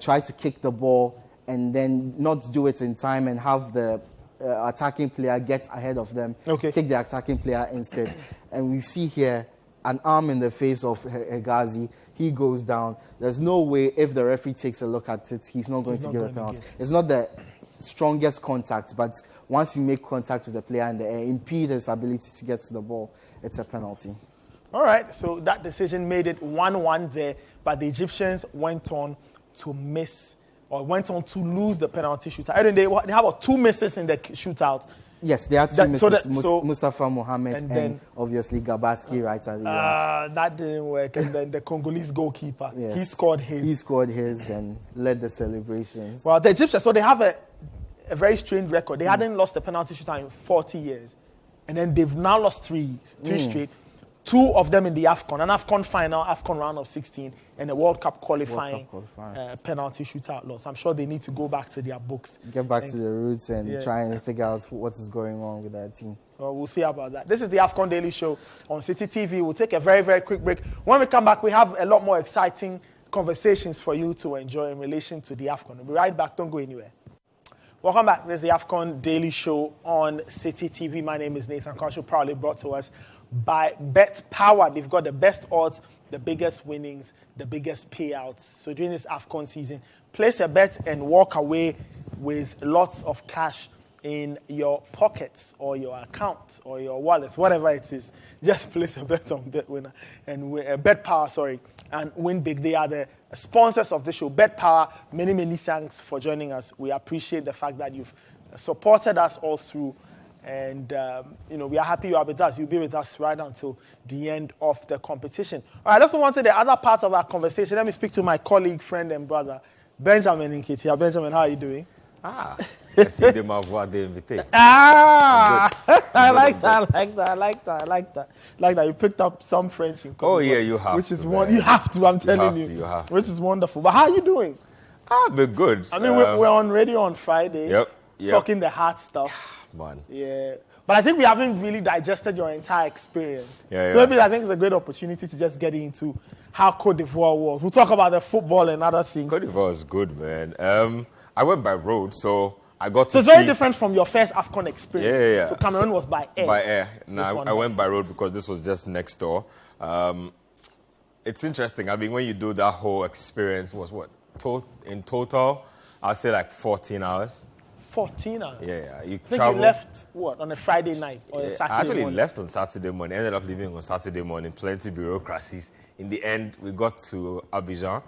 try to kick the ball and then not do it in time and have the attacking player get ahead of them, kick the attacking player instead. And we see here an arm in the face of Hegazi. He goes down. There's no way if the referee takes a look at it, he's not going to give a penalty. It's not the strongest contact, but once you make contact with the player in the air, impede his ability to get to the ball, it's a penalty. All right, so that decision made it 1-1 there, but the Egyptians went on to lose the penalty shootout. I don't know, they have 2 misses in the shootout. Yes, there are 2 misses. Mustafa Mohamed and then obviously Gabaski right at the end. That didn't work. And then the Congolese goalkeeper, he scored his. He scored his and led the celebrations. Well, the Egyptians, so they have a very strange record. They hadn't lost a penalty shootout in 40 years. And then they've now lost 3 straight. 2 of them in the AFCON, an AFCON final, AFCON round of 16, and a World Cup qualifying penalty shootout loss. I'm sure they need to go back to their books. Get back to the roots and try and figure out what is going on with that team. Well, we'll see about that. This is the AFCON Daily Show on Citi TV. We'll take a very, very quick break. When we come back, we have a lot more exciting conversations for you to enjoy in relation to the AFCON. We'll be right back. Don't go anywhere. Welcome back. This is the AFCON Daily Show on Citi TV. My name is Nathan Karshaw, proudly brought to us by Bet Power. They've got the best odds, the biggest winnings, the biggest payouts. So during this AFCON season, place a bet and walk away with lots of cash in your pockets or your account or your wallets, whatever it is. Just place a bet on Bet Power, and win big. They are the sponsors of the show. Bet Power, many, many thanks for joining us. We appreciate the fact that you've supported us all through. And, we are happy you are with us. You'll be with us right until the end of the competition. All right, let's move on to the other part of our conversation. Let me speak to my colleague, friend, and brother, Benjamin Nketiah. Benjamin, how are you doing? I like that. You picked up some French in Congo. Oh, yeah, you have to. You have to, I'm telling you. You have to. Which is wonderful. But how are you doing? I've been good. I mean, we're on radio on Friday. Yep. Talking the hard stuff. Man. Yeah. But I think we haven't really digested your entire experience. Yeah. So maybe I think it's a great opportunity to just get into how Côte d'Ivoire was. We'll talk about the football and other things. Côte d'Ivoire was good, man. I went by road, so I got to So it's very different from your first AFCON experience. Yeah. So Cameroon was by air. By air. No, I went by road because this was just next door. It's interesting. I mean, when you do that whole experience, was what? In total, I'd say like 14 hours. 14 hours? Yeah. You left, on a Friday night or a Saturday morning? I actually left on Saturday morning. Ended up leaving on Saturday morning. Plenty of bureaucracies. In the end, we got to Abidjan.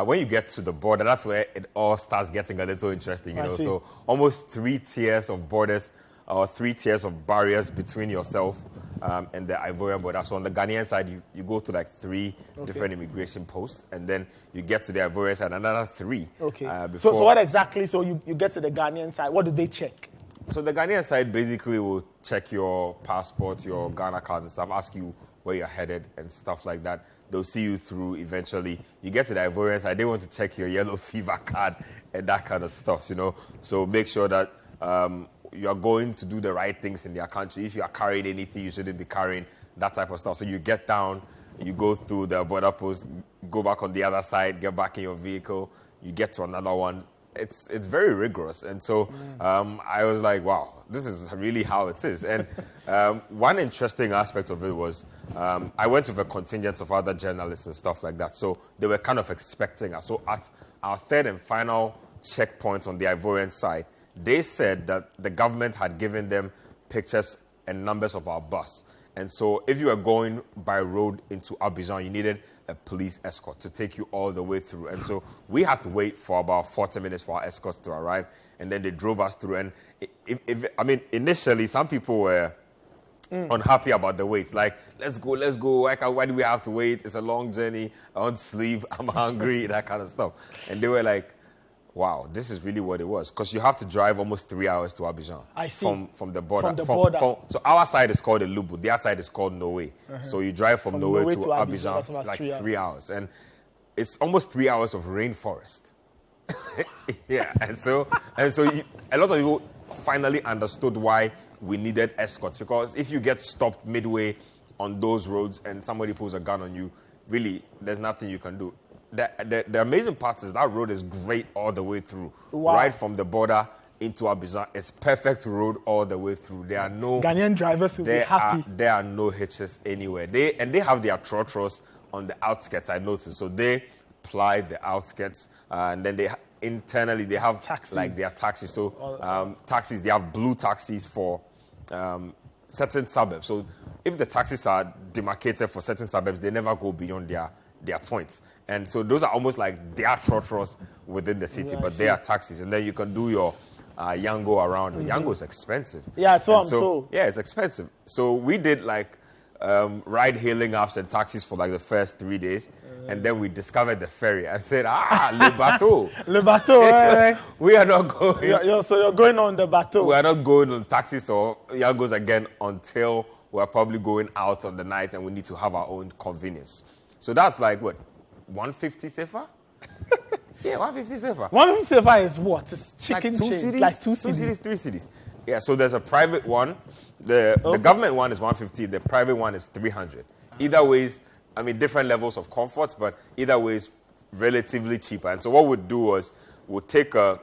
When you get to the border, that's where it all starts getting a little interesting, you know. So almost 3 tiers of borders or 3 tiers of barriers between yourself and the Ivorian border. So on the Ghanaian side, you go to like 3 different immigration posts, and then you get to the Ivorian side, another 3. Okay. So what exactly? So you get to the Ghanaian side. What do they check? So the Ghanaian side basically will check your passport, your Ghana card and stuff, ask you where you're headed and stuff like that. They'll see you through eventually. You get to the Ivorian side, they want to check your yellow fever card and that kind of stuff, you know. So make sure that you're going to do the right things in their country. If you are carrying anything you shouldn't be carrying, that type of stuff. So you get down, you go through the border post, go back on the other side, get back in your vehicle, you get to another one. It's very rigorous. And so I was like, wow, this is really how it is. And one interesting aspect of it was I went with a contingent of other journalists and stuff like that. So they were kind of expecting us. So at our third and final checkpoint on the Ivorian side, they said that the government had given them pictures and numbers of our bus. And so if you were going by road into Abidjan, you needed a police escort to take you all the way through. And so we had to wait for about 40 minutes for our escorts to arrive. And then they drove us through. And initially, some people were unhappy about the wait. Like, let's go. Why do we have to wait? It's a long journey. I want to sleep. I'm hungry, that kind of stuff. And they were like, wow, this is really what it was. Because you have to drive almost 3 hours to Abidjan. I see. From the border. From the border. So our side is called Elubu. Their side is called Noe. So you drive from Noe to Abidjan for like 3 hours. And it's almost 3 hours of rainforest. Yeah. And so a lot of people finally understood why we needed escorts. Because if you get stopped midway on those roads and somebody pulls a gun on you, really, there's nothing you can do. The amazing part is that road is great all the way through. Wow. Right from the border into Abidjan. It's perfect road all the way through. There are no... Ghanaian drivers will be happy. There are no hitches anywhere. They have their trotros on the outskirts, I noticed. So they ply the outskirts. And then internally they have taxis. Like their taxis. So taxis, they have blue taxis for certain suburbs. So if the taxis are demarcated for certain suburbs, they never go beyond their points. And so those are almost like their trotros within the city, but they are taxis. And then you can do your Yango around. Yango is expensive. Yeah, that's what I'm told. Yeah, it's expensive. So we did like ride-hailing apps and taxis for like the first 3 days. And then we discovered the ferry. I said, le bateau. Le bateau, We are not going. So you're going on the bateau. We are not going on taxis or Yangos again until we're probably going out on the night and we need to have our own convenience. So that's like, what, 150 CFA? Yeah, 150 CFA. 150 CFA is what? It's chicken like change. Cities? Like 2 3 cities. cities. Yeah, so there's a private one. The government one is 150. The private one is 300. Either ways, I mean, different levels of comfort, but either ways, relatively cheaper. And so what we'd do was we'll take a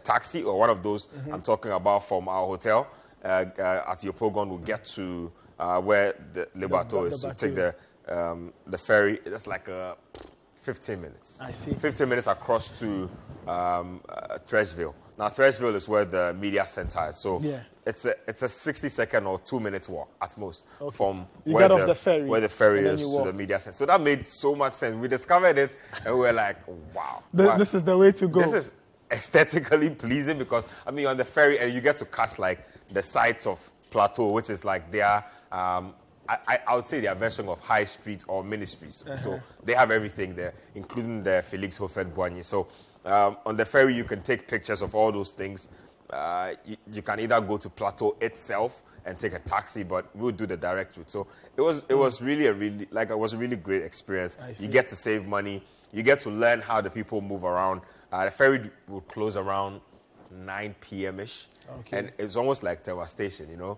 taxi or one of those I'm talking about from our hotel at Yopogon. We'll get to where the bateau is. So take the ferry. That's like 15 minutes. I see. 15 minutes across to Threshville. Now, Threshville is where the media center is. So it's a 60-second or 2-minute walk at most from where the ferry is to the media center. So that made so much sense. We discovered it and we were like, wow. This is the way to go. This is aesthetically pleasing because, I mean, on the ferry and you get to catch like the sights of Plateau, which is like their, I would say their version of High Street or Ministries. So they have everything there, including the Felix Hofert-Boigny. So on the ferry, you can take pictures of all those things. You can either go to Plateau itself and take a taxi, but we'll do the direct route. So it was really a really great experience. You get to save money. You get to learn how the people move around. The ferry will close around 9 p.m.-ish. Okay. And it's almost like devastation, you know.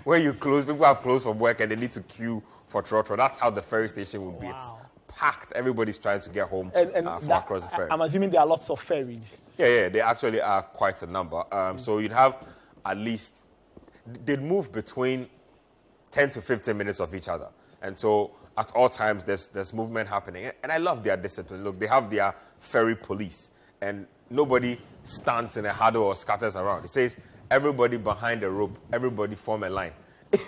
when you close, people have closed from work and they need to queue for trotro. That's how the ferry station will be. Wow. It's packed. Everybody's trying to get home from across the ferry. I'm assuming there are lots of ferries. Yeah, there actually are quite a number. So you'd have at least, they'd move between 10 to 15 minutes of each other. And so at all times, there's movement happening. And I love their discipline. Look, they have their ferry police. And nobody stands in a huddle or scatters around. It says, everybody behind the rope, everybody form a line.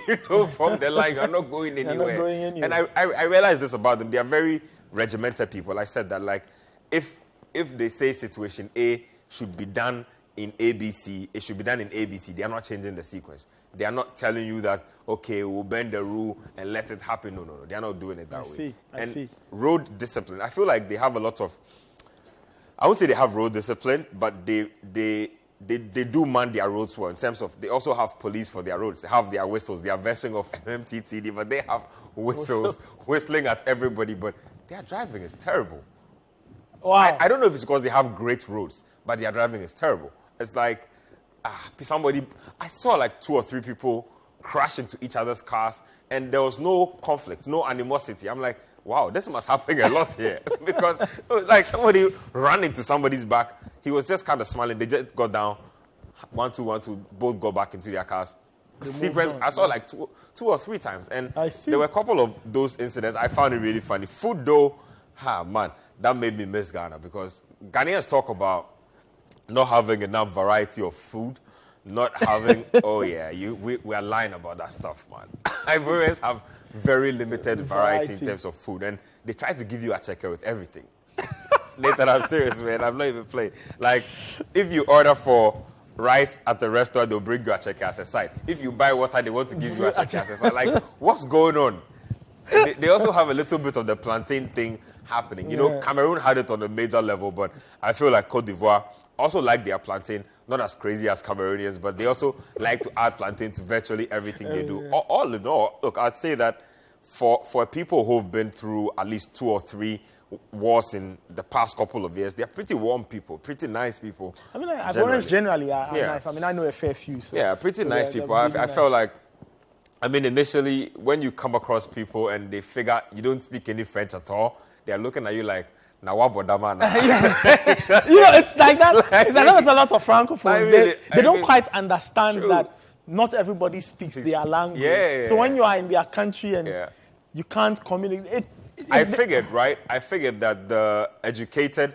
You know, from the line, you're not going anywhere. Not going anywhere. And I realized this about them. They are very regimented people. I said that, like, if they say situation A should be done in ABC, it should be done in ABC. They are not changing the sequence. They are not telling you that, okay, we'll bend the rule and let it happen. No. They are not doing it that way. I see. Road discipline, I feel like they have a lot of, I won't say they have road discipline, but they do man their roads well in terms of, they also have police for their roads. They have their whistles, their version of MMTTD, but they have whistles whistling at everybody, but their driving is terrible. Wow. I don't know if it's because they have great roads, but their driving is terrible. It's like, I saw like 2 or 3 people crash into each other's cars, and there was no conflict, no animosity. I'm like, wow, this must happen a lot here. Because it was like somebody ran into somebody's back. He was just kind of smiling. They just got down. 1, 2, 1, 2, both got back into their cars. Sequence, I saw like two or three times. And there were a couple of those incidents. I found it really funny. Food, though, man, that made me miss Ghana, because Ghanaians talk about not having enough variety of food, not having, we are lying about that stuff, man. Ivorians have very limited variety in terms of food, and they try to give you a checker with everything. Nathan, I'm serious, man. I'm not even playing. Like, if you order for rice at the restaurant, they'll bring you a checker as a side. If you buy water, they want to give you a checker as a side. Like, what's going on? They also have a little bit of the plantain thing happening. You know, Cameroon had it on a major level, but I feel like Cote d'Ivoire also like their plantain, not as crazy as Cameroonians, but they also like to add plantain to virtually everything they do. All in all, look, I'd say that for people who've been through at least 2 or 3 wars in the past couple of years, they're pretty warm people, pretty nice people. I mean, Ivorians generally are nice. I mean, I know a fair few. So, yeah, pretty nice people. I felt like, I mean, initially, when you come across people and they figure you don't speak any French at all, they're looking at you like, now what bodama now? You know, it's like that. It's like that with a lot of Francophones. They don't quite understand that not everybody speaks their language. So when you are in their country and you can't communicate, I figured that the educated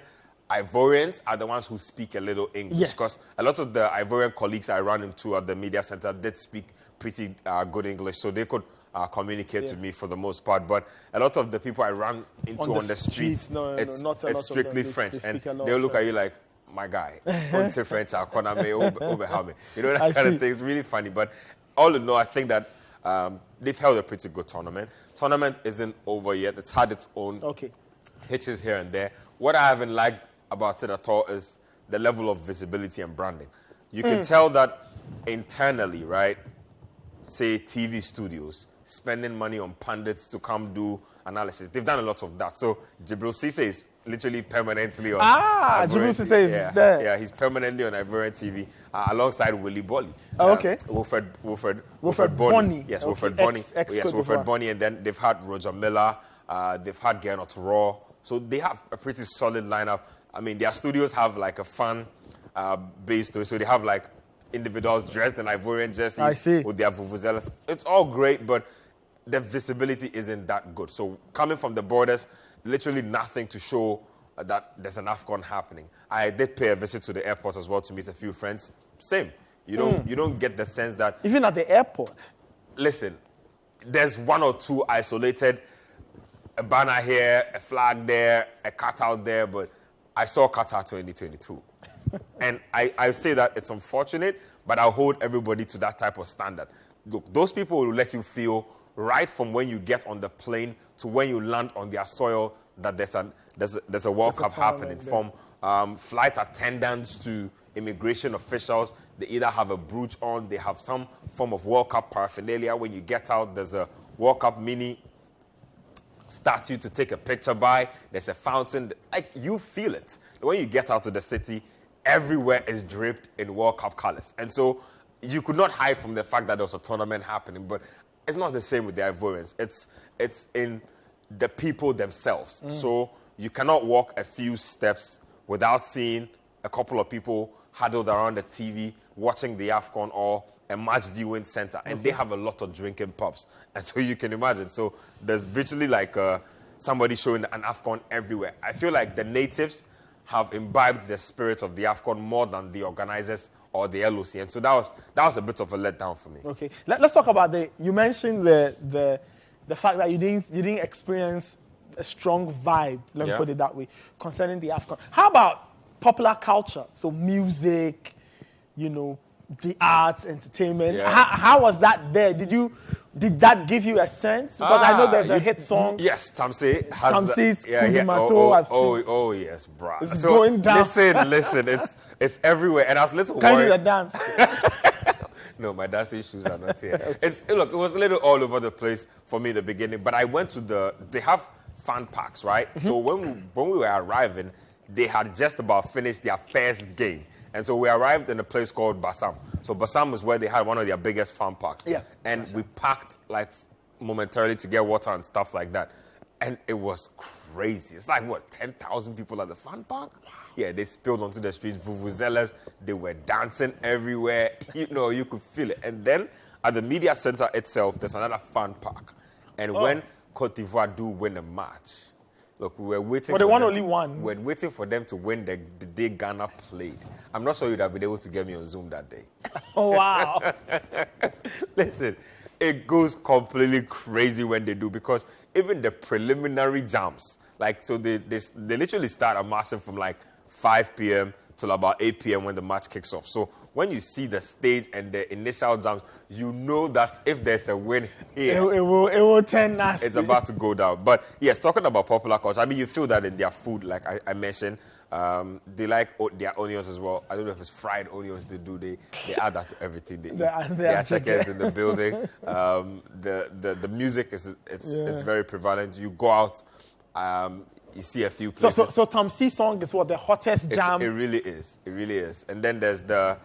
Ivorians are the ones who speak a little English, because a lot of the Ivorian colleagues I ran into at the media center did speak pretty good English, so they could communicate to me for the most part. But a lot of the people I ran into on the streets, it's strictly French, and they'll look at you like, my guy, French, you know, that kind of thing. It's really funny. But all in all, I think that they've held a pretty good tournament. Tournament isn't over yet. It's had its own hitches here and there. What I haven't liked about it at all is the level of visibility and branding. You can tell that internally, right? Say TV studios spending money on pundits to come do analysis. They've done a lot of that. So Jibril Cisse is literally permanently on. Jibril Cisse is there. Yeah, he's permanently on Ivorian TV alongside Willie Bolly. Wilfred Bonny. Yes, Wilfred Bonny. Wilfred Bonny, and then they've had Roger Miller. They've had Gernot Raw. So they have a pretty solid lineup. I mean, their studios have like a fan base to it. So they have like individuals dressed in Ivorian jerseys with their vuvuzelas. It's all great, but the visibility isn't that good. So coming from the borders, literally nothing to show that there's an AFCON happening. I did pay a visit to the airport as well to meet a few friends. Same. You don't get the sense that... Even at the airport? Listen, there's 1 or 2 isolated, a banner here, a flag there, a cutout there, but I saw Qatar 2022. And I say that it's unfortunate, but I'll hold everybody to that type of standard. Look, those people will let you feel right from when you get on the plane to when you land on their soil that there's a World Cup happening. From flight attendants to immigration officials, they either have a brooch on, they have some form of World Cup paraphernalia. When you get out, there's a World Cup mini statue to take a picture by. There's a fountain. Like, you feel it. When you get out of the city, everywhere is draped in World Cup colors. And so you could not hide from the fact that there was a tournament happening. But it's not the same with the Ivorians. It's in the people themselves. So you cannot walk a few steps without seeing a couple of people huddled around the TV watching the AFCON or a match viewing center. And they have a lot of drinking pubs. And so you can imagine. So there's virtually like somebody showing an AFCON everywhere. I feel like the natives have imbibed the spirit of the AFCON more than the organizers or the LOC. And so that was a bit of a letdown for me. Okay. Let's talk about you mentioned the fact that you didn't experience a strong vibe, let me put it that way, concerning the AFCON. How about popular culture? So music, the arts, entertainment. Yeah. How was that there? Did that give you a sense? Because I know there's a hit song. Yes, Tamsi has Tamsi's Kudumato. I've seen. Oh, yes, bruh. It's going down. Listen, it's everywhere. And I was a little Can you worried. do the dance? No, my dancing shoes are not here. Look, it was a little all over the place for me in the beginning, but I went to they have fan parks, right? Mm-hmm. So when we were arriving, they had just about finished their first game. And so we arrived in a place called Bassam. So Bassam is where they had one of their biggest fan parks. Yeah. And we parked like momentarily to get water and stuff like that. And it was crazy. It's like, 10,000 people at the fan park? Wow. Yeah, they spilled onto the streets, vuvuzelas. They were dancing everywhere. You could feel it. And then at the media center itself, there's another fan park. And when Cote d'Ivoire do win a match, look, we were waiting but they won only one. We were waiting for them to win the day Ghana played. I'm not sure you'd have been able to get me on Zoom that day. Oh, wow. Listen, it goes completely crazy when they do, because even the preliminary jams, they literally start amassing from 5 p.m. till about 8 p.m. when the match kicks off. So when you see the stage and the initial jams, you know that if there's a win here, it will turn nasty. it's about to go down. But yes, talking about popular culture, I mean, you feel that in their food, like I mentioned. They like their onions as well. I don't know if it's fried onions they do. They add that to everything they eat. There are checkers in the building. The music it's very prevalent. You go out, you see a few places. So Tamsi song is the hottest jam? It really is. It really is. And then there's the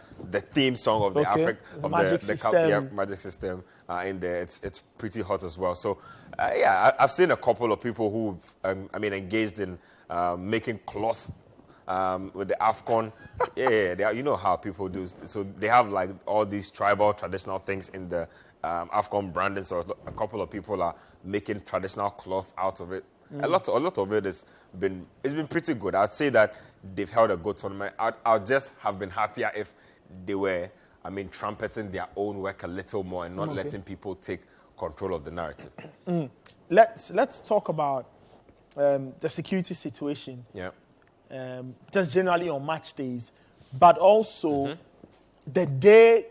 theme song of the Magic System. Magic System in there. It's pretty hot as well. So I've seen a couple of people who've engaged in making cloth with the AFCON. You know how people do. So they have all these tribal traditional things in the AFCON branding. So a couple of people are making traditional cloth out of it. A lot of it it's been pretty good. I'd say that they've held a good tournament. I'd just have been happier if they were, trumpeting their own work a little more and not letting people take control of the narrative. Let's talk about the security situation. Yeah. Just generally on match days, but also the day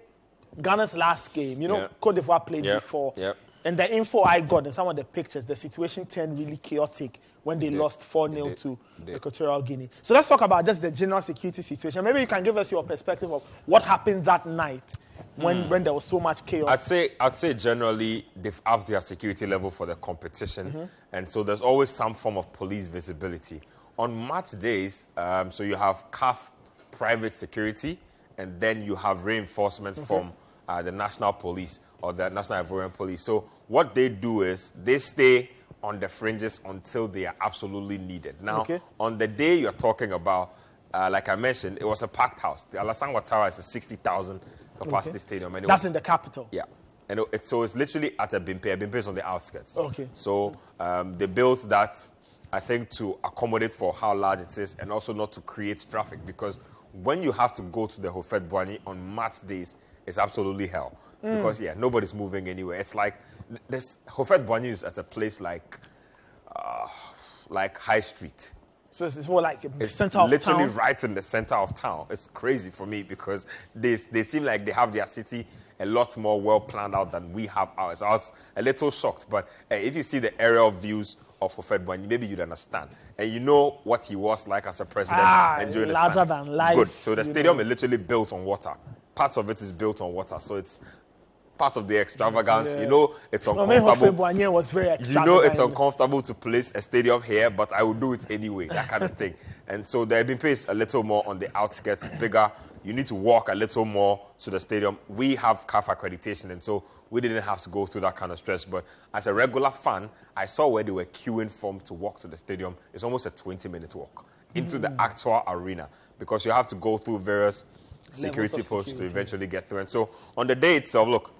Ghana's last game. Cote d'Ivoire played before. Yeah. And the info I got in some of the pictures, the situation turned really chaotic when they lost 4-0 to Equatorial Guinea. So let's talk about just the general security situation. Maybe you can give us your perspective of what happened that night when there was so much chaos. I'd say generally they've upped their security level for the competition, and so there's always some form of police visibility. On match days, so you have CAF private security, and then you have reinforcements from the national police or the National Ivorian Police. So what they do is they stay on the fringes until they are absolutely needed. Now, on the day you're talking about, like I mentioned, it was a packed house. The Alassane Ouattara is a 60,000 capacity stadium. And that's in the capital? Yeah. And so it's literally at Abimpe. Abimpe is on the outskirts. Okay. So they built that, I think, to accommodate for how large it is and also not to create traffic, because when you have to go to the Houphouët-Boigny on match days, it's absolutely hell. Because, nobody's moving anywhere. It's like this Houphouët-Boigny is at a place like High Street. So it's more like the center of town? It's literally right in the center of town. It's crazy for me because they seem like they have their city a lot more well planned out than we have ours. I was a little shocked, but if you see the aerial views of Houphouët-Boigny, maybe you'd understand. And you know what he was like as a president and during his time. Larger than life. Good. So the stadium is literally built on water. Parts of it is built on water. So it's part of the extravagance. Yeah. You know it's uncomfortable. Houphouët-Boigny was very extravagant. You know it's uncomfortable to place a stadium here, but I would do it anyway, that kind of thing. And so the Abimpe is a little more on the outskirts, bigger. You need to walk a little more to the stadium. We have CAF accreditation, and so we didn't have to go through that kind of stress. But as a regular fan, I saw where they were queuing from to walk to the stadium. It's almost a 20-minute walk into the actual arena because you have to go through various security posts to eventually get through. And so on the day itself, look,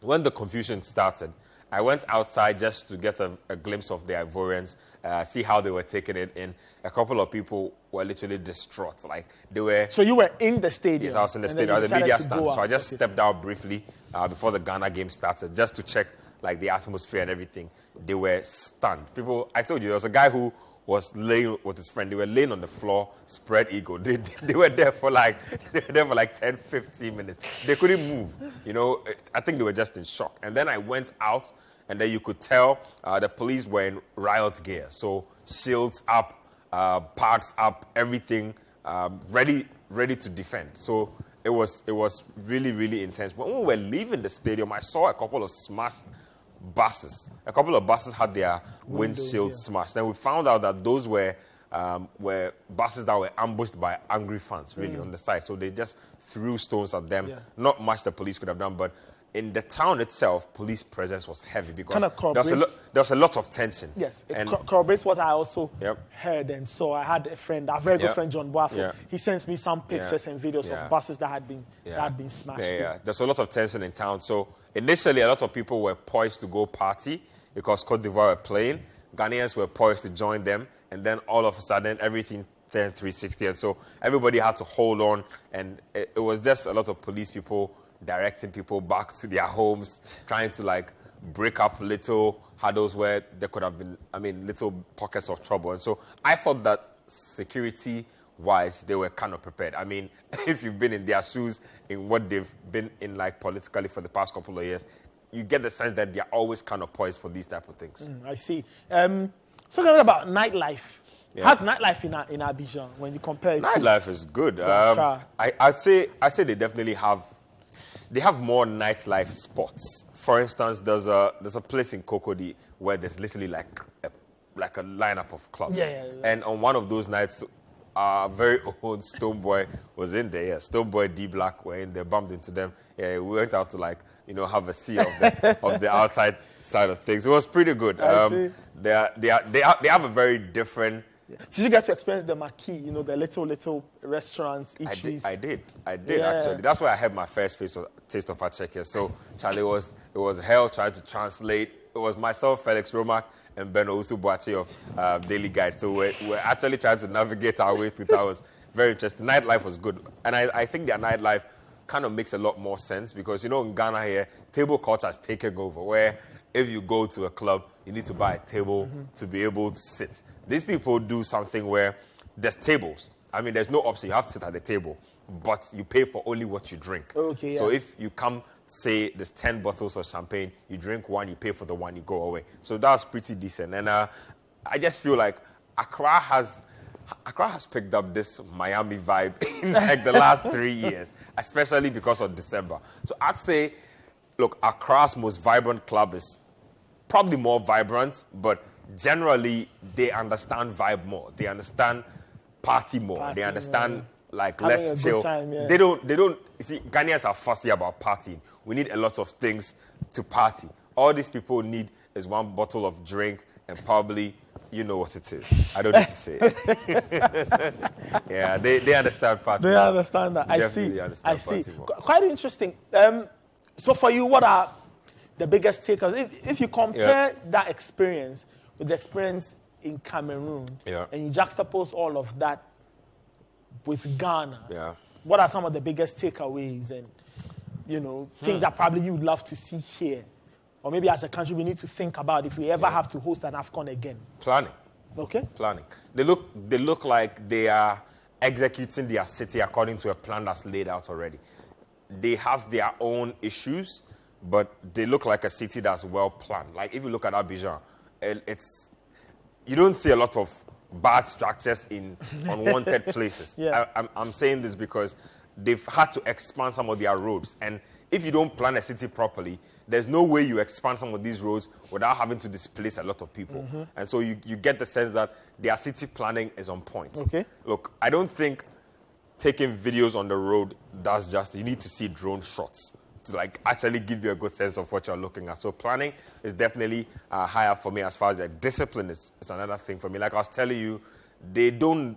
when the confusion started, I went outside just to get a glimpse of the Ivorians, see how they were taking it in. A couple of people were literally distraught. Like they were. So you were in the stadium? Yes, I was in the stadium, at the media stand. So I just stepped out briefly before the Ghana game started, just to check like the atmosphere and everything. They were stunned. People, I told you, there was a guy who was laying with his friend. They were laying on the floor, spread eagle. They were there for like 10, 15 minutes. They couldn't move. You know, I think they were just in shock. And then I went out, and then you could tell the police were in riot gear. So shields up, parks up, everything ready to defend. So it was really, really intense. But when we were leaving the stadium, I saw a couple of smashed buses. A couple of buses had their windshields smashed. Then we found out that those were buses that were ambushed by angry fans, really, on the side. So they just threw stones at them. Yeah. Not much the police could have done, but in the town itself, police presence was heavy because there was a lot of tension. Yes, it corroborates what I also heard and saw. I had a friend, a very good friend, John Boafo. Yeah. He sent me some pictures and videos of buses that had been smashed. Yeah. There's a lot of tension in town. So initially, a lot of people were poised to go party because Cote d'Ivoire were playing. Ghanaians were poised to join them. And then all of a sudden, everything turned 360. And so everybody had to hold on. And it was just a lot of police people directing people back to their homes, trying to like break up little huddles where there could have been, little pockets of trouble. And so I thought that security-wise, they were kind of prepared. I mean, if you've been in their shoes in what they've been in like politically for the past couple of years, you get the sense that they're always kind of poised for these type of things. I see. So talking about nightlife. How's nightlife in Abidjan when you compare it nightlife is good. I'd say they definitely have more nightlife spots. For instance, there's a place in Cocody where there's literally like a lineup of clubs. And on one of those nights, our very own Stoneboy was in there. Yeah, Stoneboy D Black were in there, bumped into them. Yeah, we went out to have a see of the outside side of things. It was pretty good. They have a very different. Did you get to experience the marquee, the little restaurants, eateries? I did actually. That's where I had my first taste of Acheke. So, Charlie, it was hell trying to translate. It was myself, Felix Romack, and Ben Owusu-Boakye of Daily Guide. So we're actually trying to navigate our way through. That was very interesting. Nightlife was good. And I think their nightlife kind of makes a lot more sense because, in Ghana here, table culture has taken over, where if you go to a club, you need to buy a table to be able to sit. These people do something where there's tables. There's no option. You have to sit at the table, but you pay for only what you drink. So if you come, say, there's 10 bottles of champagne, you drink one, you pay for the one, you go away. So that's pretty decent. And I just feel like Accra has picked up this Miami vibe in like the last 3 years, especially because of December. So I'd say, look, Accra's most vibrant club is probably more vibrant, but generally they understand vibe more. They understand party more. They understand let's chill. They don't. You see, Ghanaians are fussy about partying. We need a lot of things to party. All these people need is one bottle of drink and probably. You know what it is. I don't need to say it. Yeah, they understand party. They understand that. I see. Quite interesting. So for you, what are the biggest takers? If you compare that experience with the experience in Cameroon, and you juxtapose all of that with Ghana, what are some of the biggest takeaways and things that probably you would love to see here? Or maybe as a country, we need to think about if we ever have to host an AFCON again. Planning. Okay. Planning. They look like they are executing their city according to a plan that's laid out already. They have their own issues, but they look like a city that's well planned. Like if you look at Abidjan, you don't see a lot of bad structures in unwanted places. I'm saying this because they've had to expand some of their roads. And if you don't plan a city properly, there's no way you expand some of these roads without having to displace a lot of people. And so you get the sense that their city planning is on point. Okay. Look, I don't think taking videos on the road does justice. You need to see drone shots to actually give you a good sense of what you're looking at. So planning is definitely high up for me as far as the discipline is another thing for me. Like I was telling you, they don't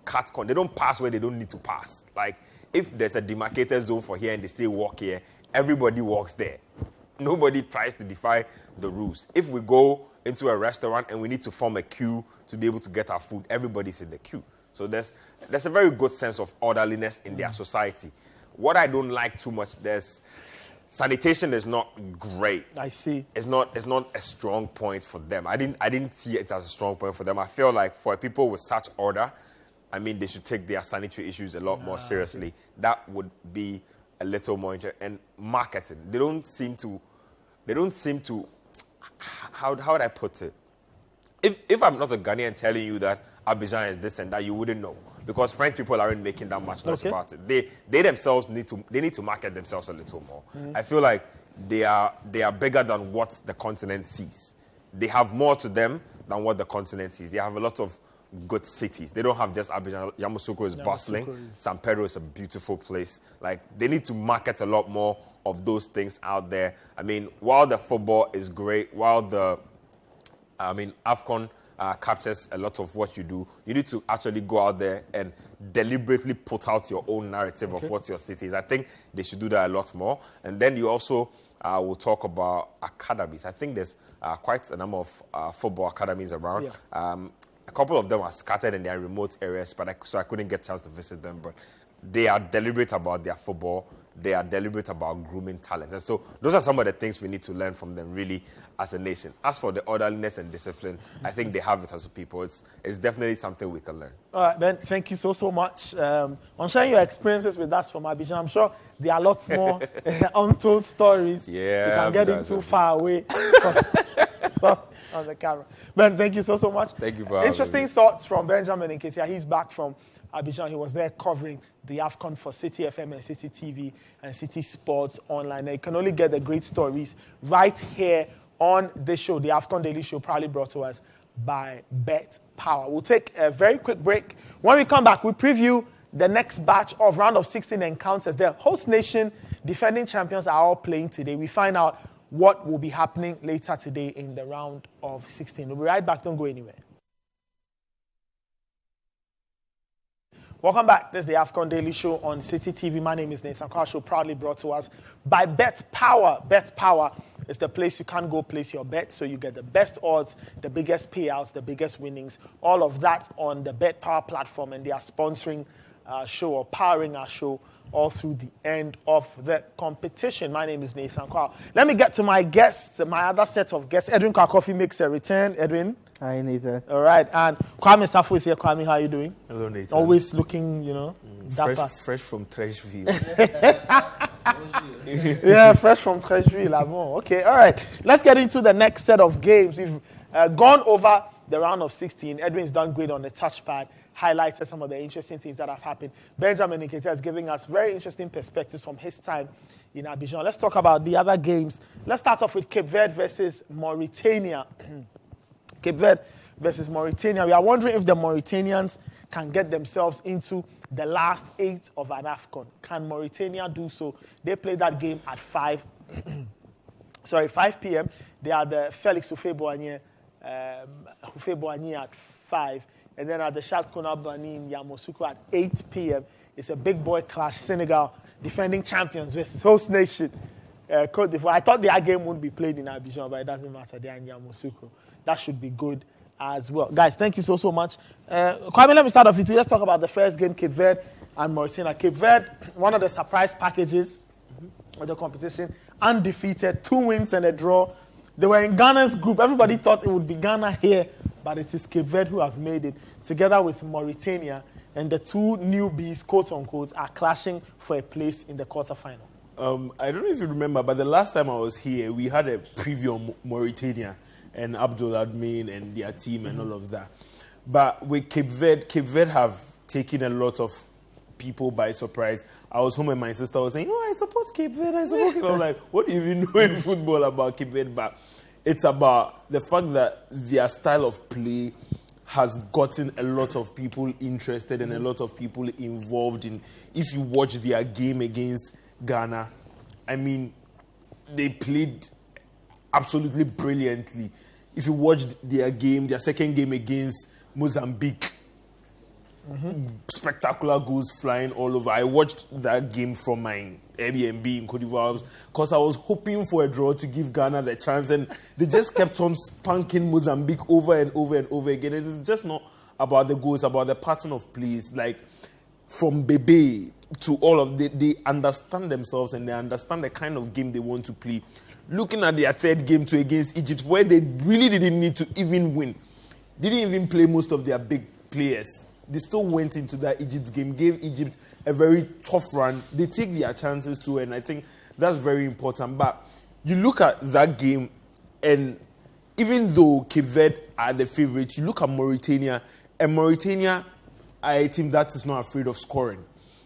pass where they don't need to pass. Like if there's a demarcated zone for here and they say walk here, everybody walks there. Nobody tries to defy the rules. If we go into a restaurant and we need to form a queue to be able to get our food, everybody's in the queue. So there's a very good sense of orderliness in their society. What I don't like too much, there's sanitation is not great. I see. It's not a strong point for them. I didn't see it as a strong point for them. I feel like for people with such order, I mean, they should take their sanitary issues a lot more seriously. That would be a little more interesting. And marketing, they don't seem to. How would I put it? If I'm not a Ghanaian telling you that Abidjan is this and that, you wouldn't know, because French people aren't making that much noise about it. They themselves need to market themselves a little more. I feel like they are bigger than what the continent sees. They have more to them than what the continent sees. They have a lot of good cities. They don't have just Abidjan. Yamoussoukro is bustling. San Pedro is a beautiful place. Like, they need to market a lot more of those things out there. I mean, while the football is great, while the AFCON captures a lot of what you do, you need to actually go out there and deliberately put out your own narrative of what your city is. I think they should do that a lot more. And then you also will talk about academies. I think there's quite a number of football academies around. Yeah. A couple of them are scattered in their remote areas, so I couldn't get a chance to visit them. But they are deliberate about their football. They are deliberate about grooming talent. And so those are some of the things we need to learn from them, really, as a nation. As for the orderliness and discipline, I think they have it as a people. It's definitely something we can learn. All right, Ben, thank you so much. On sharing your experiences with us from Abidjan, I'm sure there are lots more untold stories. Yeah, you can get too far away on the camera. Ben, thank you so much. Thank you for having me. Interesting thoughts from Benjamin Nketiah. He's back from Abidjan. He was there covering the AFCON for Citi FM and Citi TV and Citi Sports Online. Now, you can only get the great stories right here on this show, the AFCON Daily Show, proudly brought to us by Bet Power. We'll take a very quick break. When we come back, we preview the next batch of round of 16 encounters. The host nation defending champions are all playing today. We find out what will be happening later today in the round of 16. We'll be right back. Don't go anywhere. Welcome back. This is the AFCON Daily Show on Citi TV. My name is Nathan Carr. Show proudly brought to us by Bet Power. Bet Power is the place you can go place your bet, so you get the best odds, the biggest payouts, the biggest winnings, all of that on the Bet Power platform, and they are sponsoring our show or powering our show all through the end of the competition. My name is Nathan Carr. Let me get to my guests, my other set of guests. Edwin Kwakofi makes a return. Edwin. Hi, Nathan. All right. And Kwame Safo is here. Kwame, how are you doing? Hello, Nathan. Always looking, dapper. Fresh from Trashville. Yeah, fresh from Trashville. Okay, all right. Let's get into the next set of games. We've gone over the round of 16. Edwin's done great on the touchpad, highlighted some of the interesting things that have happened. Benjamin Nketiah is giving us very interesting perspectives from his time in Abidjan. Let's talk about the other games. Let's start off with Cape Verde versus Mauritania. Cape Verde versus Mauritania. We are wondering if the Mauritanians can get themselves into the last 8 of an AFCON. Can Mauritania do so? They play that game at 5 p.m. They are the Felix Houphouët-Boigny at 5. And then at the Shad Konabani in Yamoussoukro at 8 p.m. It's a big boy clash. Senegal, defending champions versus host nation, Côte d'Ivoire. I thought their game wouldn't be played in Abidjan, but it doesn't matter. They are in Yamoussoukro. That should be good as well. Guys, thank you so much. Kwame, let me start off with you. Let's talk about the first game, Cape Verde and Mauritania. Cape Verde, one of the surprise packages of the competition, undefeated, 2 wins and a draw. They were in Ghana's group. Everybody thought it would be Ghana here, but it is Cape Verde who have made it, together with Mauritania. And the 2 newbies, quote unquote, are clashing for a place in the quarterfinal. I don't know if you remember, but the last time I was here, we had a preview on Mauritania and Abdul Admin and their team and all of that. But with Cape Verde have taken a lot of people by surprise. I was home and my sister was saying, I support Cape Verde. I was like, what do you even know in football about Cape Verde? But it's about the fact that their style of play has gotten a lot of people interested and a lot of people involved in. If you watch their game against Ghana, I mean, they played absolutely brilliantly. If you watched their second game against Mozambique, spectacular goals flying all over. I watched that game from my Airbnb in Côte d'Ivoire because I was hoping for a draw to give Ghana the chance, and they just kept on spanking Mozambique over and over and over again. It's just not about the goals, about the pattern of plays. Like from Bebe to all of they understand themselves and they understand the kind of game they want to play. Looking at their third game against Egypt, where they really didn't need to even win, didn't even play most of their big players. They still went into that Egypt game, gave Egypt a very tough run. They take their chances too, and I think that's very important. But you look at that game, and even though Cape Verde are the favorites, you look at Mauritania, and Mauritania are a team that is not afraid of scoring.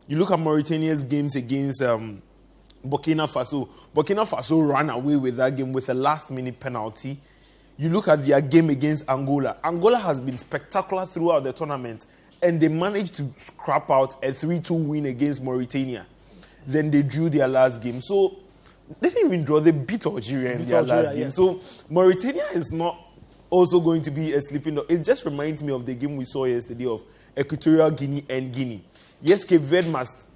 You look at Mauritania's games against Burkina Faso. Burkina Faso ran away with that game with a last-minute penalty. You look at their game against Angola. Angola has been spectacular throughout the tournament, and they managed to scrap out a 3-2 win against Mauritania. Then they drew their last game. So they didn't even draw. They beat Algeria in their last game. Yeah. So Mauritania is not also going to be a sleeping dog. It just reminds me of the game we saw yesterday of Equatorial Guinea and Guinea. Yes, Cape Verde must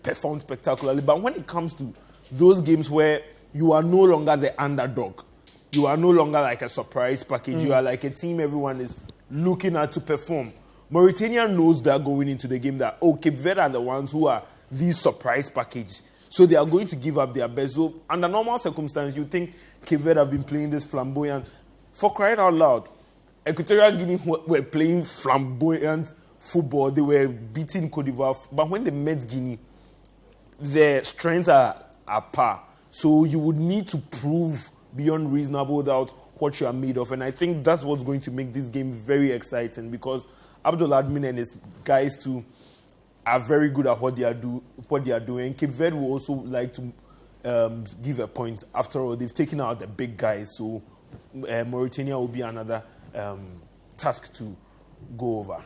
perform spectacularly, but when it comes to those games where you are no longer the underdog, you are no longer like a surprise package, you are like a team everyone is looking at to perform. Mauritania knows that going into the game that, Cape Verde are the ones who are the surprise package. So they are going to give up their best. So under normal circumstances, you think Cape Verde have been playing this flamboyant. For crying out loud, Equatorial Guinea were playing flamboyant football. They were beating Cote d'Ivoire. But when they met Guinea, their strengths are par. So you would need to prove beyond reasonable doubt what you are made of. And I think that's what's going to make this game very exciting, because Abdul Admin and his guys too are very good at what they are doing. Cape Verde will also like to give a point. After all, they've taken out the big guys. So Mauritania will be another task to go over.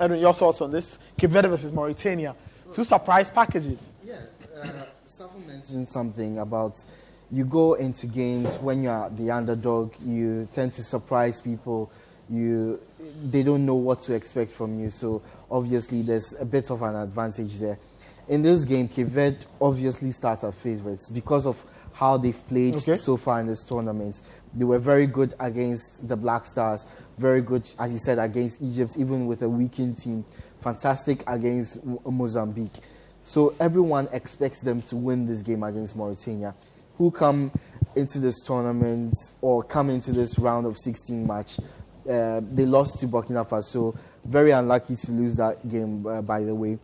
Edwin, your thoughts on this? Cape Verde versus Mauritania. Two surprise packages. Yeah, Safu mentioned something about you go into games when you are the underdog, you tend to surprise people. They don't know what to expect from you, so obviously there's a bit of an advantage there. In this game, Cape Verde obviously start as favorites because of how they've played so far in this tournament. They were very good against the Black Stars, very good, as you said, against Egypt, even with a weakened team. Fantastic against Mozambique. So everyone expects them to win this game against Mauritania, who come into this tournament or come into this round of 16 match. They lost to Burkina Faso. Very unlucky to lose that game, by the way.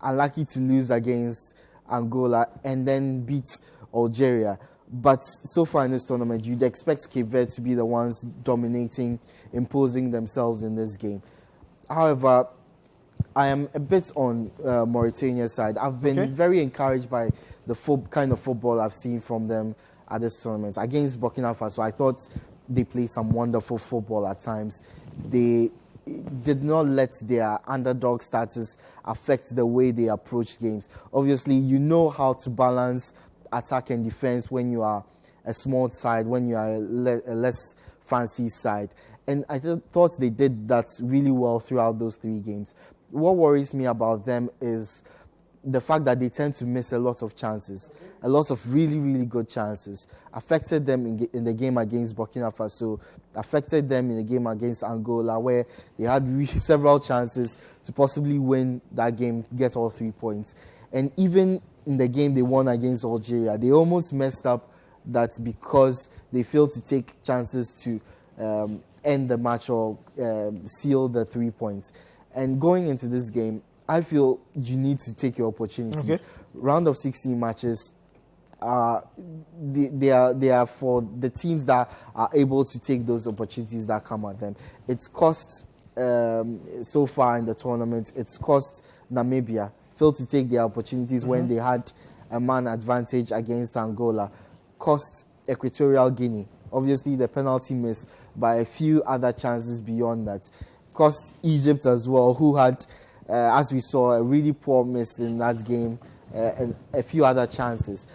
Unlucky to lose against Angola and then beat Algeria. But so far in this tournament, you'd expect Cape Verde to be the ones dominating, imposing themselves in this game. However, I am a bit on Mauritania's side. I've been very encouraged by the kind of football I've seen from them at this tournament. Against Burkina Faso, I thought they played some wonderful football at times. They did not let their underdog status affect the way they approach games. Obviously, you know how to balance attack and defense when you are a small side, when you are a less fancy side. And I thought they did that really well throughout those 3 games. What worries me about them is the fact that they tend to miss a lot of chances, a lot of really, really good chances. Affected them in the game against Burkina Faso, affected them in the game against Angola, where they had several chances to possibly win that game, get all 3 points. And even in the game they won against Algeria, they almost messed up that because they failed to take chances to end the match or seal the 3 points. And going into this game, I feel you need to take your opportunities. Round of 16 matches, they are for the teams that are able to take those opportunities that come at them. It's cost, so far in the tournament, it's cost Namibia. Failed to take their opportunities when they had a man advantage against Angola. Cost Equatorial Guinea. Obviously, the penalty miss by a few other chances beyond that. Cost Egypt as well, who had, as we saw, a really poor miss in that game and a few other chances.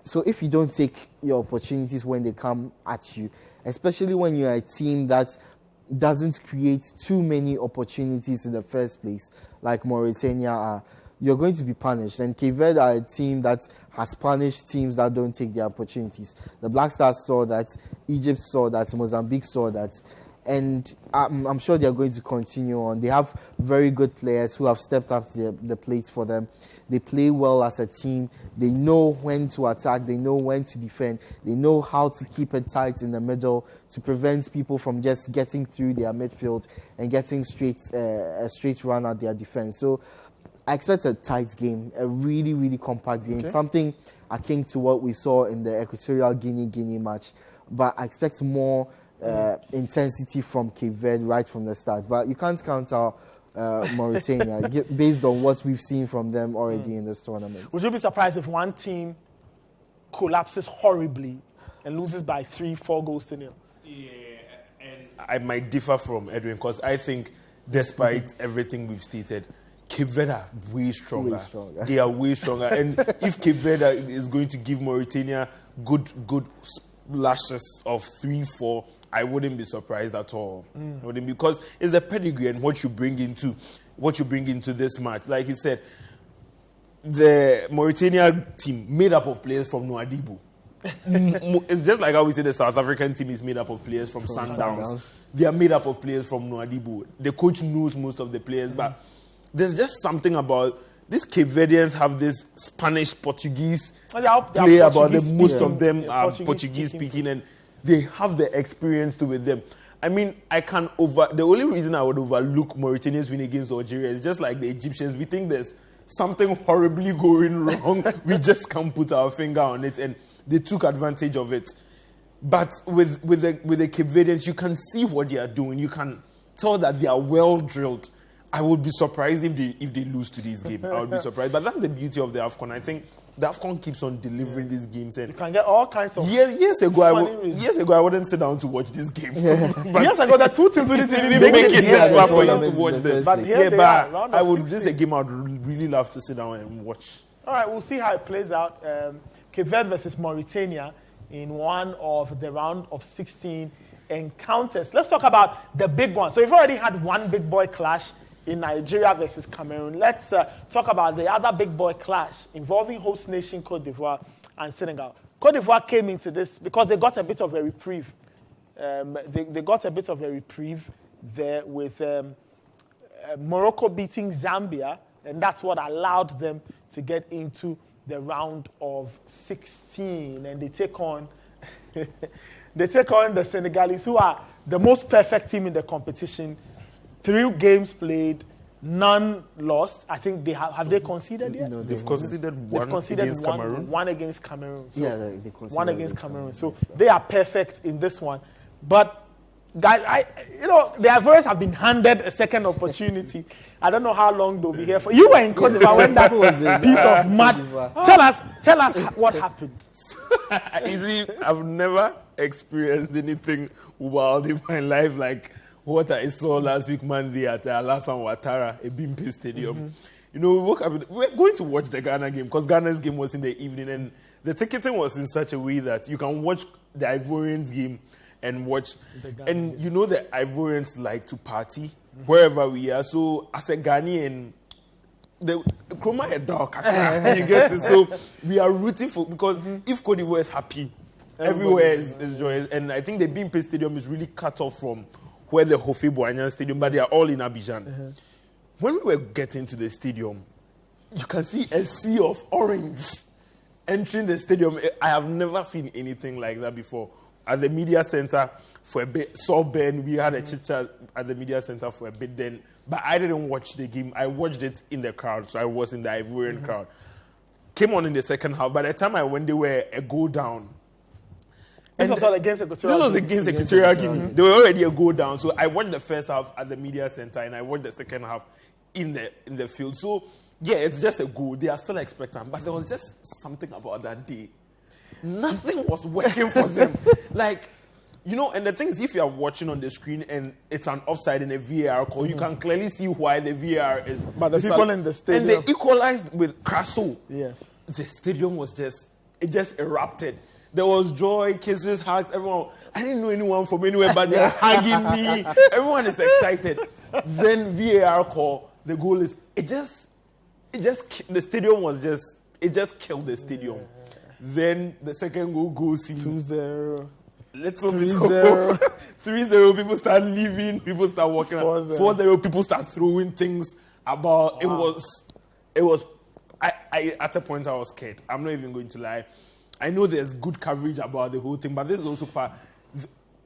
So if you don't take your opportunities when they come at you, especially when you're a team that doesn't create too many opportunities in the first place, like Mauritania are, you're going to be punished. And Cape Verde are a team that has punished teams that don't take their opportunities. The Black Stars saw that, Egypt saw that, Mozambique saw that. And I'm sure they're going to continue on. They have very good players who have stepped up to the plate for them. They play well as a team. They know when to attack. They know when to defend. They know how to keep it tight in the middle to prevent people from just getting through their midfield and getting a straight run at their defense. So I expect a tight game, a really, really compact game, something akin to what we saw in the Equatorial Guinea match. But I expect more intensity from Cape Verde right from the start. But you can't count out Mauritania based on what we've seen from them already in this tournament. Would you be surprised if one team collapses horribly and loses by 3-4 goals to nil? Yeah, and I might differ from Edwin because I think despite everything we've stated, Cape Verde are way stronger. They are way stronger. And if Cape Verde is going to give Mauritania good lashes of 3-4, I wouldn't be surprised at all. I wouldn't, because it's the pedigree and what you bring into this match. Like he said, the Mauritania team made up of players from Nouadhibou. It's just like how we say the South African team is made up of players from Sundowns. They are made up of players from Nouadhibou. The coach knows most of the players, but there's just something about these Cape Verdeans have this Spanish, Portuguese play about them. Most of them are Portuguese speaking, and they have the experience to with them. I mean, the only reason I would overlook Mauritania's win against Algeria is just like the Egyptians. We think there's something horribly going wrong. We just can't put our finger on it, and they took advantage of it. But with the Cape Verdeans, you can see what they are doing. You can tell that they are well drilled. I would be surprised if they lose to this game. I would be surprised. But that's the beauty of the AFCON. I think the AFCON keeps on delivering these games. And you can get all kinds of years ago, I wouldn't sit down to watch this game. But years ago, the two teams wouldn't even make it this far for you to watch this. But here they are, this is a game I would really love to sit down and watch. All right, we'll see how it plays out. Cape Verde versus Mauritania in one of the round of 16 encounters. Let's talk about the big one. So we've already had one big boy clash in Nigeria versus Cameroon. Let's talk about the other big boy clash involving host nation Cote d'Ivoire and Senegal. Cote d'Ivoire came into this because they got a bit of a reprieve. They got a bit of a reprieve there with Morocco beating Zambia, and that's what allowed them to get into the round of 16. And they take on the Senegalese, who are the most perfect team in the competition. 3 games played, none lost. I think they have they conceded yet? No, they've conceded one against Cameroon. One against Cameroon. So yeah, they conceded one against Cameroon. So they are perfect in this one. But guys, the Ivorians have been handed a second opportunity. I don't know how long they'll be here for. You were in Cote d'Ivoire when that was a piece of mud. Tell us what happened. I've never experienced anything wild in my life like what I saw last week Monday at Alassane Ouattara, Ebimpe Stadium. We woke up, we're going to watch the Ghana game because Ghana's game was in the evening, and the ticketing was in such a way that you can watch the Ivorians game and watch. And you know the Ivorians like to party wherever we are. So as a Ghanaian, the chroma is dark. You get it? So we are rooting for, because if Cote d'Ivoire is happy, everywhere is joyous. And I think the Ebimpe Stadium is really cut off from where the Hofe Boignan Stadium, but they are all in Abidjan. When we were getting to the stadium, you can see a sea of orange entering the stadium. I have never seen anything like that before. At the media center for a bit, saw Ben, we had a chit-chat at the media center for a bit then, but I didn't watch the game. I watched it in the crowd, so I was in the Ivorian crowd. Came on in the second half. By the time I went, they were a goal down. This was all against Equatorial Guinea. This was against Equatorial Guinea. They were already a goal down. So I watched the first half at the media center and I watched the second half in the field. So, yeah, it's just a goal. They are still expectant. But there was just something about that day. Nothing was working for them. And the thing is, if you are watching on the screen and it's an offside in a VAR call, you can clearly see why the VAR is. But the people in the stadium. And they equalized with Crasso. Yes. The stadium was it just erupted. There was joy, kisses, hugs, everyone. I didn't know anyone from anywhere, but they're hugging me. Everyone is excited. Then VAR call, the goal is, the stadium was just killed the stadium. Then the second goal goes in. 2-0. little bit 3-0. 3-0, people start leaving, people start walking out. 4-0. 4-0, people start throwing things about. Wow. It was, I at a point I was scared. I'm not even going to lie. I know there's good coverage about the whole thing, but this is also part.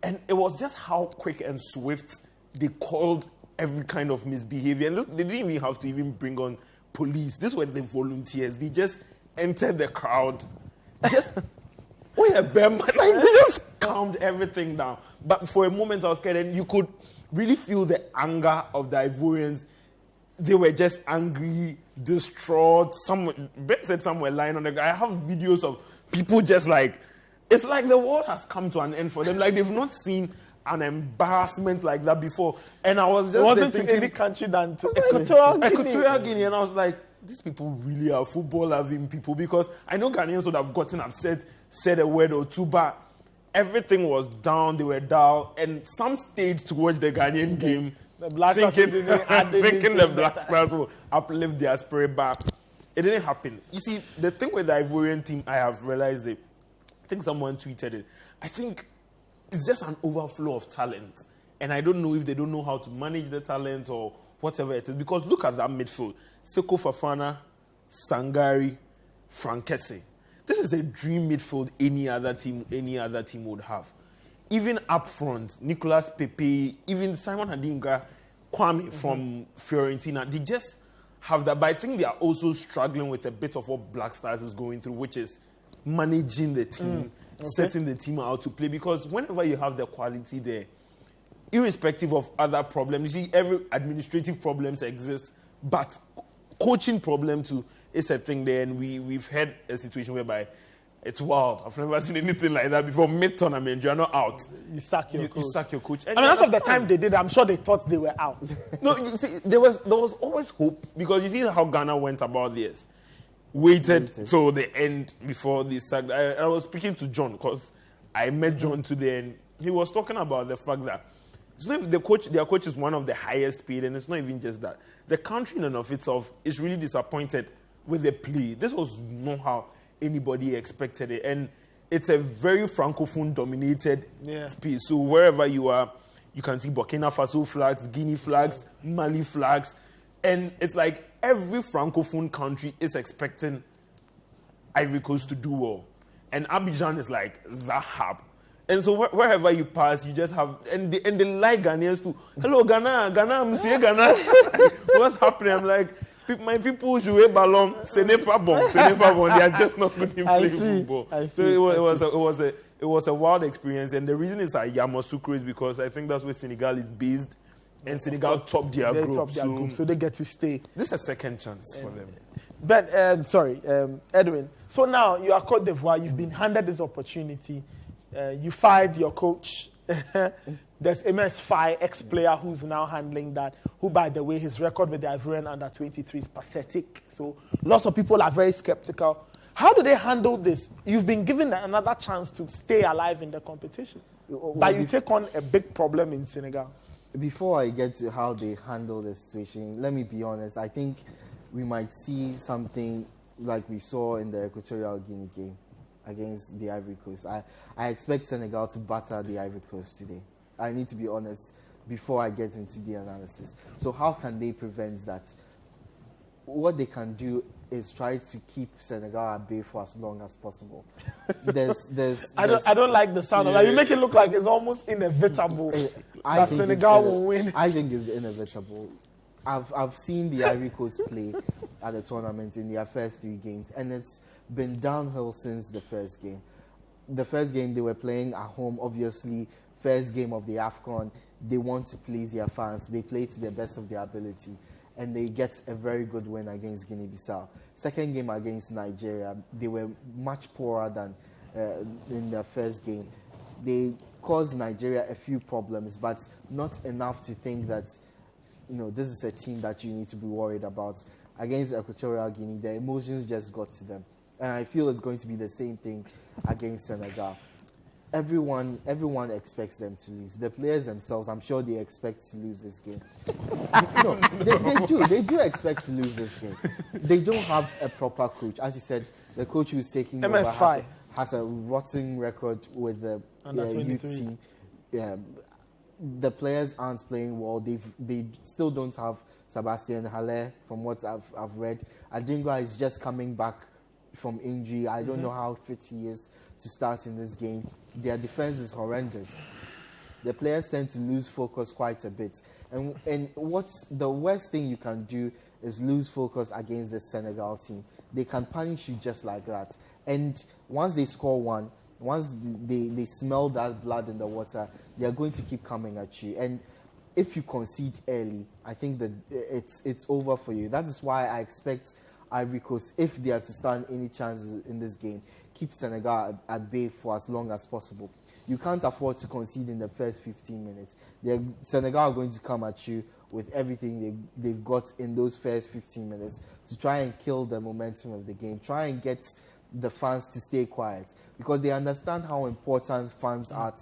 And it was just how quick and swift they called every kind of misbehavior. And they didn't even have to even bring on police. This were the volunteers. They just entered the crowd. Just, they just calmed everything down. But for a moment I was scared, and you could really feel the anger of the Ivorians. They were just angry, distraught. Ben said some were lying on the ground. I have videos of people just like, it's like the world has come to an end for them. Like they've not seen an embarrassment like that before. And I was just It wasn't thinking, any country than to Equatorial Guinea. And I was like, these people really are football-loving people, because I know Ghanaians would have gotten upset, said a word or two, but everything was down. They were down. And some stayed to watch the Ghanaian game. The Black thinking the Black Stars will uplift their spirit, but it didn't happen. You see, the thing with the Ivorian team, I have realized it. I think someone tweeted it. I think it's just an overflow of talent. And I don't know if they don't know how to manage the talent or whatever it is. Because look at that midfield. Seko Fafana, Sangari, Frankese. This is a dream midfield any other team would have. Even up front, Nicolas Pepe, even Simon Adingra, Kwame from Fiorentina, they just have that. But I think they are also struggling with a bit of what Black Stars is going through, which is managing the team, setting the team out to play. Because whenever you have the quality there, irrespective of other problems, you see, every administrative problems exist, but coaching problem too is a thing there. And we've had a situation whereby it's wild. I've never seen anything like that before. Mid-tournament, you're not out. You sack your coach. You sack your coach. And as of the time they did, I'm sure they thought they were out. No, you see, there was always hope, because you see how Ghana went about this. Waited till the end before they sacked. I was speaking to John, because I met John today, and he was talking about the fact that it's not their coach is one of the highest paid, and it's not even just that. The country in and of itself is really disappointed with the play. This was not how anybody expected it, and it's a very francophone dominated space. So wherever you are, you can see Burkina Faso flags, Guinea flags, Mali flags, and it's like every francophone country is expecting Ivory Coast to do well, and Abidjan is like the hub. And so wherever you pass, you just have, and they like Ghanaians too. Hello Ghana, Monsieur Ghana. What's happening? I'm like, my people jouer ballon, ce n'est pas bon. They are just not good in playing football. So it was a wild experience, and the reason it's at Yamoussoukro is because I think that's where Senegal is based, and Senegal topped their group. So they get to stay. This is a second chance for them. Ben, Edwin. So now you are Côte d'Ivoire. You've been handed this opportunity. You fired your coach. There's MS Faye, ex-player, who's now handling that, who, by the way, his record with the Ivorian under-23 is pathetic. So lots of people are very skeptical. How do they handle this? You've been given another chance to stay alive in the competition. But you take on a big problem in Senegal. Before I get to how they handle the situation, let me be honest. I think we might see something like we saw in the Equatorial Guinea game against the Ivory Coast. I expect Senegal to batter the Ivory Coast today. I need to be honest before I get into the analysis. So how can they prevent that? What they can do is try to keep Senegal at bay for as long as possible. I don't like the sound of that. You make it look like it's almost inevitable that Senegal will win. I think it's inevitable. I've seen the Ivory Coast play at the tournament in their first 3 games, and it's been downhill since the first game. The first game they were playing at home, obviously, first game of the AFCON. They want to please their fans. They play to the best of their ability, and they get a very good win against Guinea-Bissau. Second game against Nigeria, they were much poorer than in their first game. They caused Nigeria a few problems, but not enough to think that, this is a team that you need to be worried about. Against Equatorial Guinea, the emotions just got to them. And I feel it's going to be the same thing against Senegal. Everyone expects them to lose. The players themselves, I'm sure they expect to lose this game. No, they do expect to lose this game. They don't have a proper coach. As you said, the coach who's taking over has a rotten record with the youth team. The players aren't playing well. They still don't have Sebastian Haller, from what I've read. Adingra is just coming back from injury. I don't know how fit he is to start in this game. Their defense is horrendous. The players tend to lose focus quite a bit. And what's the worst thing you can do is lose focus against the Senegal team. They can punish you just like that. And once they score one, once they smell that blood in the water, they are going to keep coming at you. And if you concede early, I think that it's over for you. That is why I expect Ivory Coast, if they are to stand any chances in this game, keep Senegal at bay for as long as possible. You can't afford to concede in the first 15 minutes. Senegal are going to come at you with everything they've got in those first 15 minutes to try and kill the momentum of the game, try and get the fans to stay quiet, because they understand how important fans are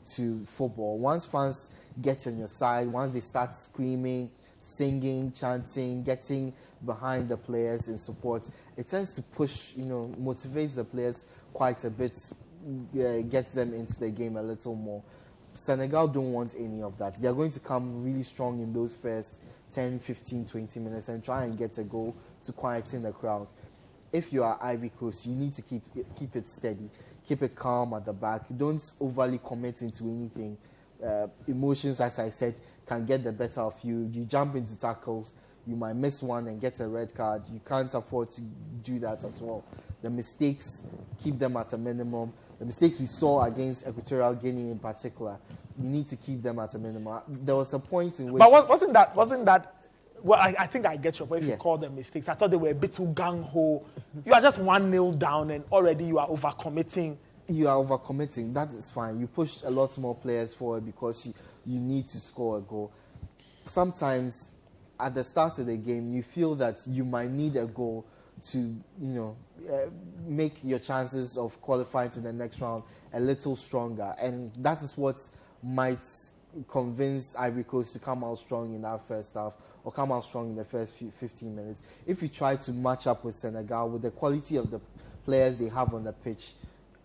to football. Once fans get on your side, once they start screaming, singing, chanting, getting behind the players in support, it tends to push, motivates the players quite a bit, gets them into the game a little more. Senegal don't want any of that. They're going to come really strong in those first 10, 15, 20 minutes and try and get a goal to quieten the crowd. If you are Ivory Coast, you need to keep it steady, keep it calm at the back. Don't overly commit into anything. Emotions, as I said, can get the better of you. You jump into tackles, you might miss one and get a red card. You can't afford to do that as well. The mistakes, keep them at a minimum. The mistakes we saw against Equatorial Guinea in particular, you need to keep them at a minimum. There was a point in which... But wasn't that... Well, I think I get your point if you call them mistakes. I thought they were a bit too gung-ho. You are just 1-0 down and already you are overcommitting. You are overcommitting. That is fine. You pushed a lot more players forward because you need to score a goal. Sometimes, at the start of the game, you feel that you might need a goal to, make your chances of qualifying to the next round a little stronger. And that is what might convince Ivory Coast to come out strong in that first half or come out strong in the first 15 minutes. If you try to match up with Senegal, with the quality of the players they have on the pitch,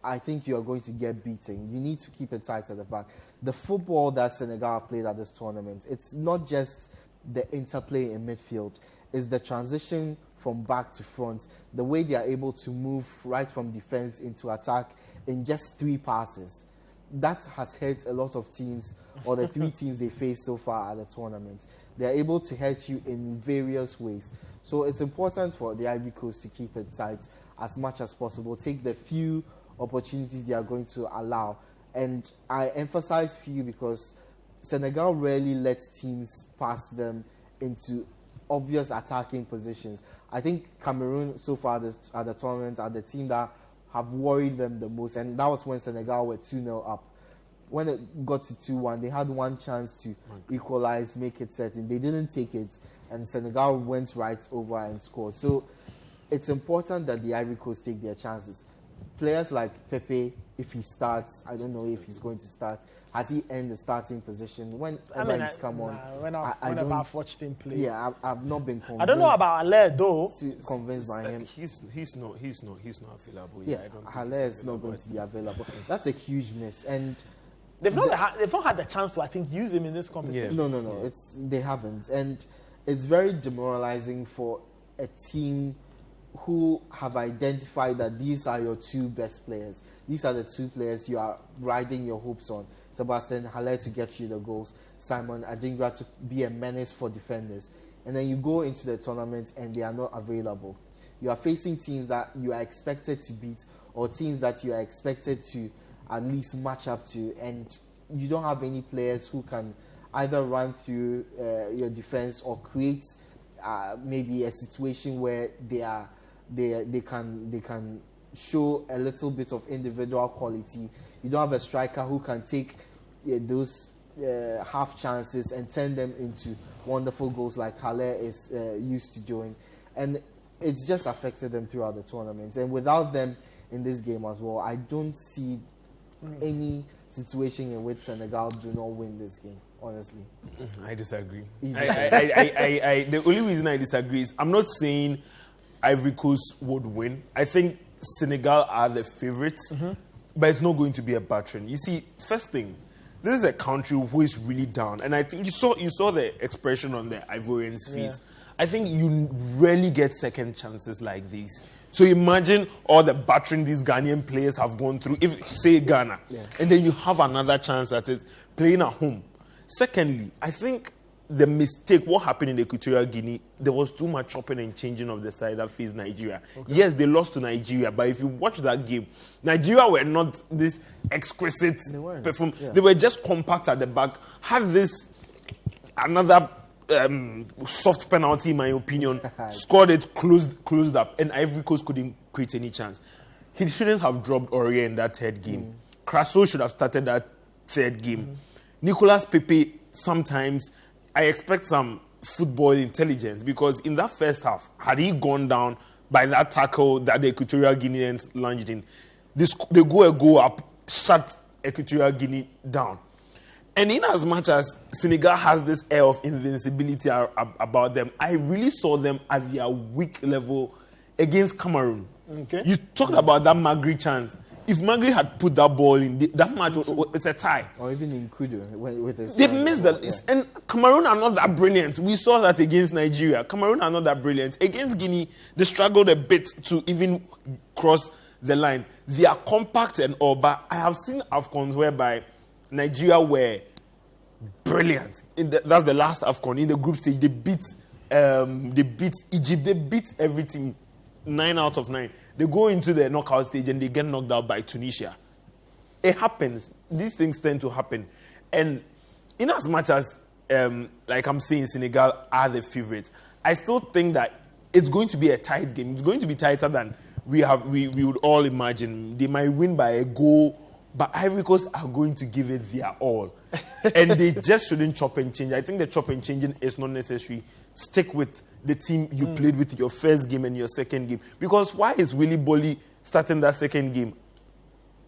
I think you are going to get beaten. You need to keep it tight at the back. The football that Senegal have played at this tournament, it's not just the interplay in midfield. It's the transition from back to front, the way they are able to move right from defense into attack in just 3 passes. That has hurt a lot of teams, or the 3 teams they faced so far at the tournament. They are able to hurt you in various ways. So it's important for the Ivory Coast to keep it tight as much as possible, take the few opportunities they are going to allow. And I emphasize few because Senegal rarely lets teams pass them into obvious attacking positions. I think Cameroon so far at the tournament are the team that have worried them the most, and that was when Senegal were 2-0 up. When it got to 2-1, they had one chance to equalize, make it certain. They didn't take it, and Senegal went right over and scored. So it's important that the Ivory Coast take their chances. Players like Pepe, if he starts, I don't know if he's going to start. Has he earned the starting position? Whenever he's come on, whenever I've watched him play, I've not been convinced. I don't know about Haller though. Convinced by him, he's not available. Yeah, Haller is not going to be available. That's a huge miss, and they've not had the chance to, I think, use him in this competition. Yeah. No. They haven't, and it's very demoralizing for a team who have identified that these are your 2 best players. These are the 2 players you are riding your hopes on. Sebastian Haller to get you the goals, Simon Adingra to be a menace for defenders. And then you go into the tournament and they are not available. You are facing teams that you are expected to beat or teams that you are expected to at least match up to, and you don't have any players who can either run through your defense or create maybe a situation where they can show a little bit of individual quality. You don't have a striker who can take those half chances and turn them into wonderful goals like Haller is used to doing. And it's just affected them throughout the tournament. And without them in this game as well, I don't see any situation in which Senegal do not win this game, honestly. I disagree. The only reason I disagree is I'm not saying Ivory Coast would win. I think Senegal are the favorites, but it's not going to be a battering. You see, first thing, this is a country who is really down, and I think you saw the expression on the Ivorians' face. I think you rarely get second chances like these. So imagine all the battering these Ghanaian players have gone through. If say Ghana, and then you have another chance at it playing at home. Secondly, I think the mistake, what happened in Equatorial Guinea, there was too much chopping and changing of the side that faced Nigeria. Okay. Yes, they lost to Nigeria, but if you watch that game, Nigeria were not this exquisite perform. Yeah. They were just compact at the back. Had this another soft penalty, in my opinion, scored it, closed up, and Ivory Coast couldn't create any chance. He shouldn't have dropped Aurier in that third game. Crasso should have started that third game. Nicolas Pepe, sometimes I expect some football intelligence, because in that first half, had he gone down by that tackle that the Equatorial Guineans lunged in, they go up, shut Equatorial Guinea down. And in as much as Senegal has this air of invincibility about them, I really saw them at their weak level against Cameroon. Okay. You talked about that Magri chance. If Magri had put that ball in, that match, it's a tie. Or even in Kudu. They missed that. And Cameroon are not that brilliant. We saw that against Nigeria. Cameroon are not that brilliant. Against Guinea, they struggled a bit to even cross the line. They are compact and all, but I have seen AFCONs whereby Nigeria were brilliant. That's the last AFCON. In the group stage, they beat Egypt. They beat everything 9 out of 9. They go into the knockout stage and they get knocked out by Tunisia. It happens. These things tend to happen. And in as much as, like I'm saying, Senegal are the favorites, I still think that it's going to be a tight game. It's going to be tighter than we would all imagine. They might win by a goal, but Ivory Coast are going to give it their all. And they just shouldn't chop and change. I think the chop and changing is not necessary. Stick with the team you played with your first game and your second game. Because why is Willy Bolly starting that second game?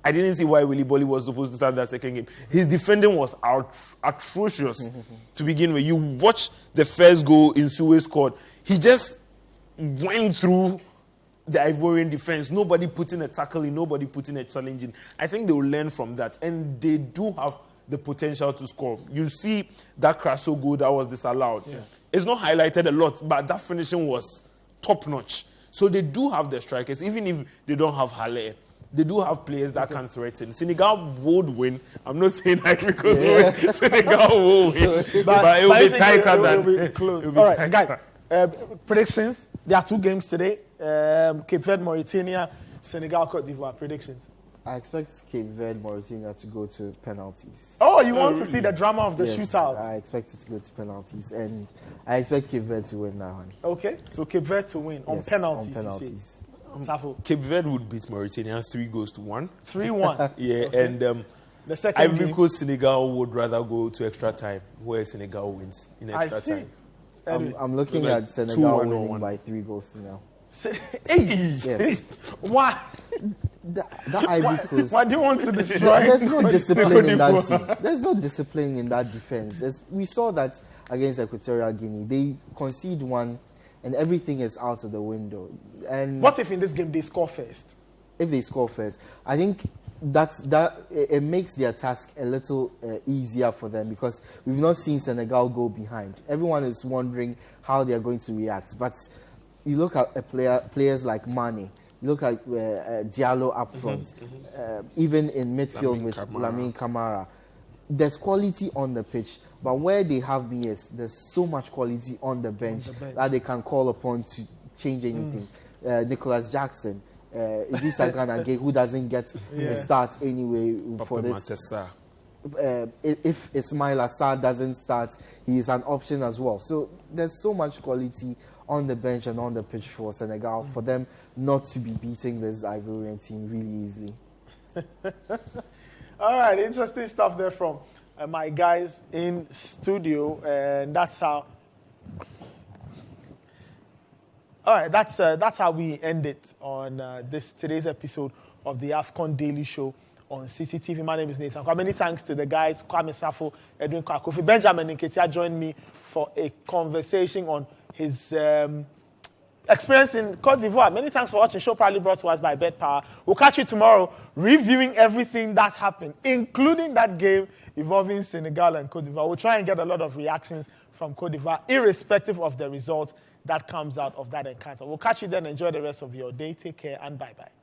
I didn't see why Willy Bolly was supposed to start that second game. His defending was atrocious to begin with. You watch the first goal Insue scored. He just went through the Ivorian defense. Nobody put in a tackle in, nobody put in a challenge in. I think they will learn from that. And they do have the potential to score. You see that Crasso goal that was disallowed. Yeah. It's not highlighted a lot, but that finishing was top-notch. So they do have the strikers, even if they don't have Halle. They do have players that can threaten. Senegal would win. I'm not saying Ivory Coast will win. Senegal will win. But it will be tighter than... It will be close. All right, guys. Predictions. There are 2 games today. Cape Verde, Mauritania, Senegal, Cote d'Ivoire. Predictions. I expect Cape Verde, Mauritania to go to penalties. Oh, you want to see the drama of the shootout? I expect it to go to penalties, and I expect Cape Verde to win that one. Okay, so Cape Verde to win on penalties. On penalties. Cape Verde would beat Mauritania 3-1. 3-1. Yeah, okay. And the second Ivory Coast, Senegal would rather go to extra time, where Senegal wins in extra time. I'm looking at Senegal winning by 3-0. Yes. Why? That Ivory Coast. Why do you want to destroy? There's no discipline in that team. There's no discipline in that defense. We saw that against Equatorial Guinea. They concede one, and everything is out of the window. And what if in this game they score first? If they score first, I think it makes their task a little easier for them, because we've not seen Senegal go behind. Everyone is wondering how they are going to react. But you look at players like Mane. You look at Diallo up front, even in midfield with Lamine Camara. There's quality on the pitch, but where they have me is there's so much quality on the bench that they can call upon to change anything. Nicholas Jackson, Idrissa Gana Gueye, who doesn't get a start anyway for this. If Ismail Assar doesn't start, he is an option as well. So there's so much quality on the bench and on the pitch for Senegal, for them not to be beating this Ivorian team really easily. All right, interesting stuff there from my guys in studio, and that's how. All right, that's how we end it on today's episode of the AFCON Daily Show on Citi TV. My name is Nathan. Many thanks to the guys, Kwame Safo, Edwin Kwakofi, Benjamin Nketia joined me for a conversation on his experience in Cote d'Ivoire. Many thanks for watching. Show proudly brought to us by Bet Power. We'll catch you tomorrow reviewing everything that's happened, including that game involving Senegal and Cote d'Ivoire. We'll try and get a lot of reactions from Cote d'Ivoire, irrespective of the result that comes out of that encounter. We'll catch you then. Enjoy the rest of your day. Take care and bye-bye.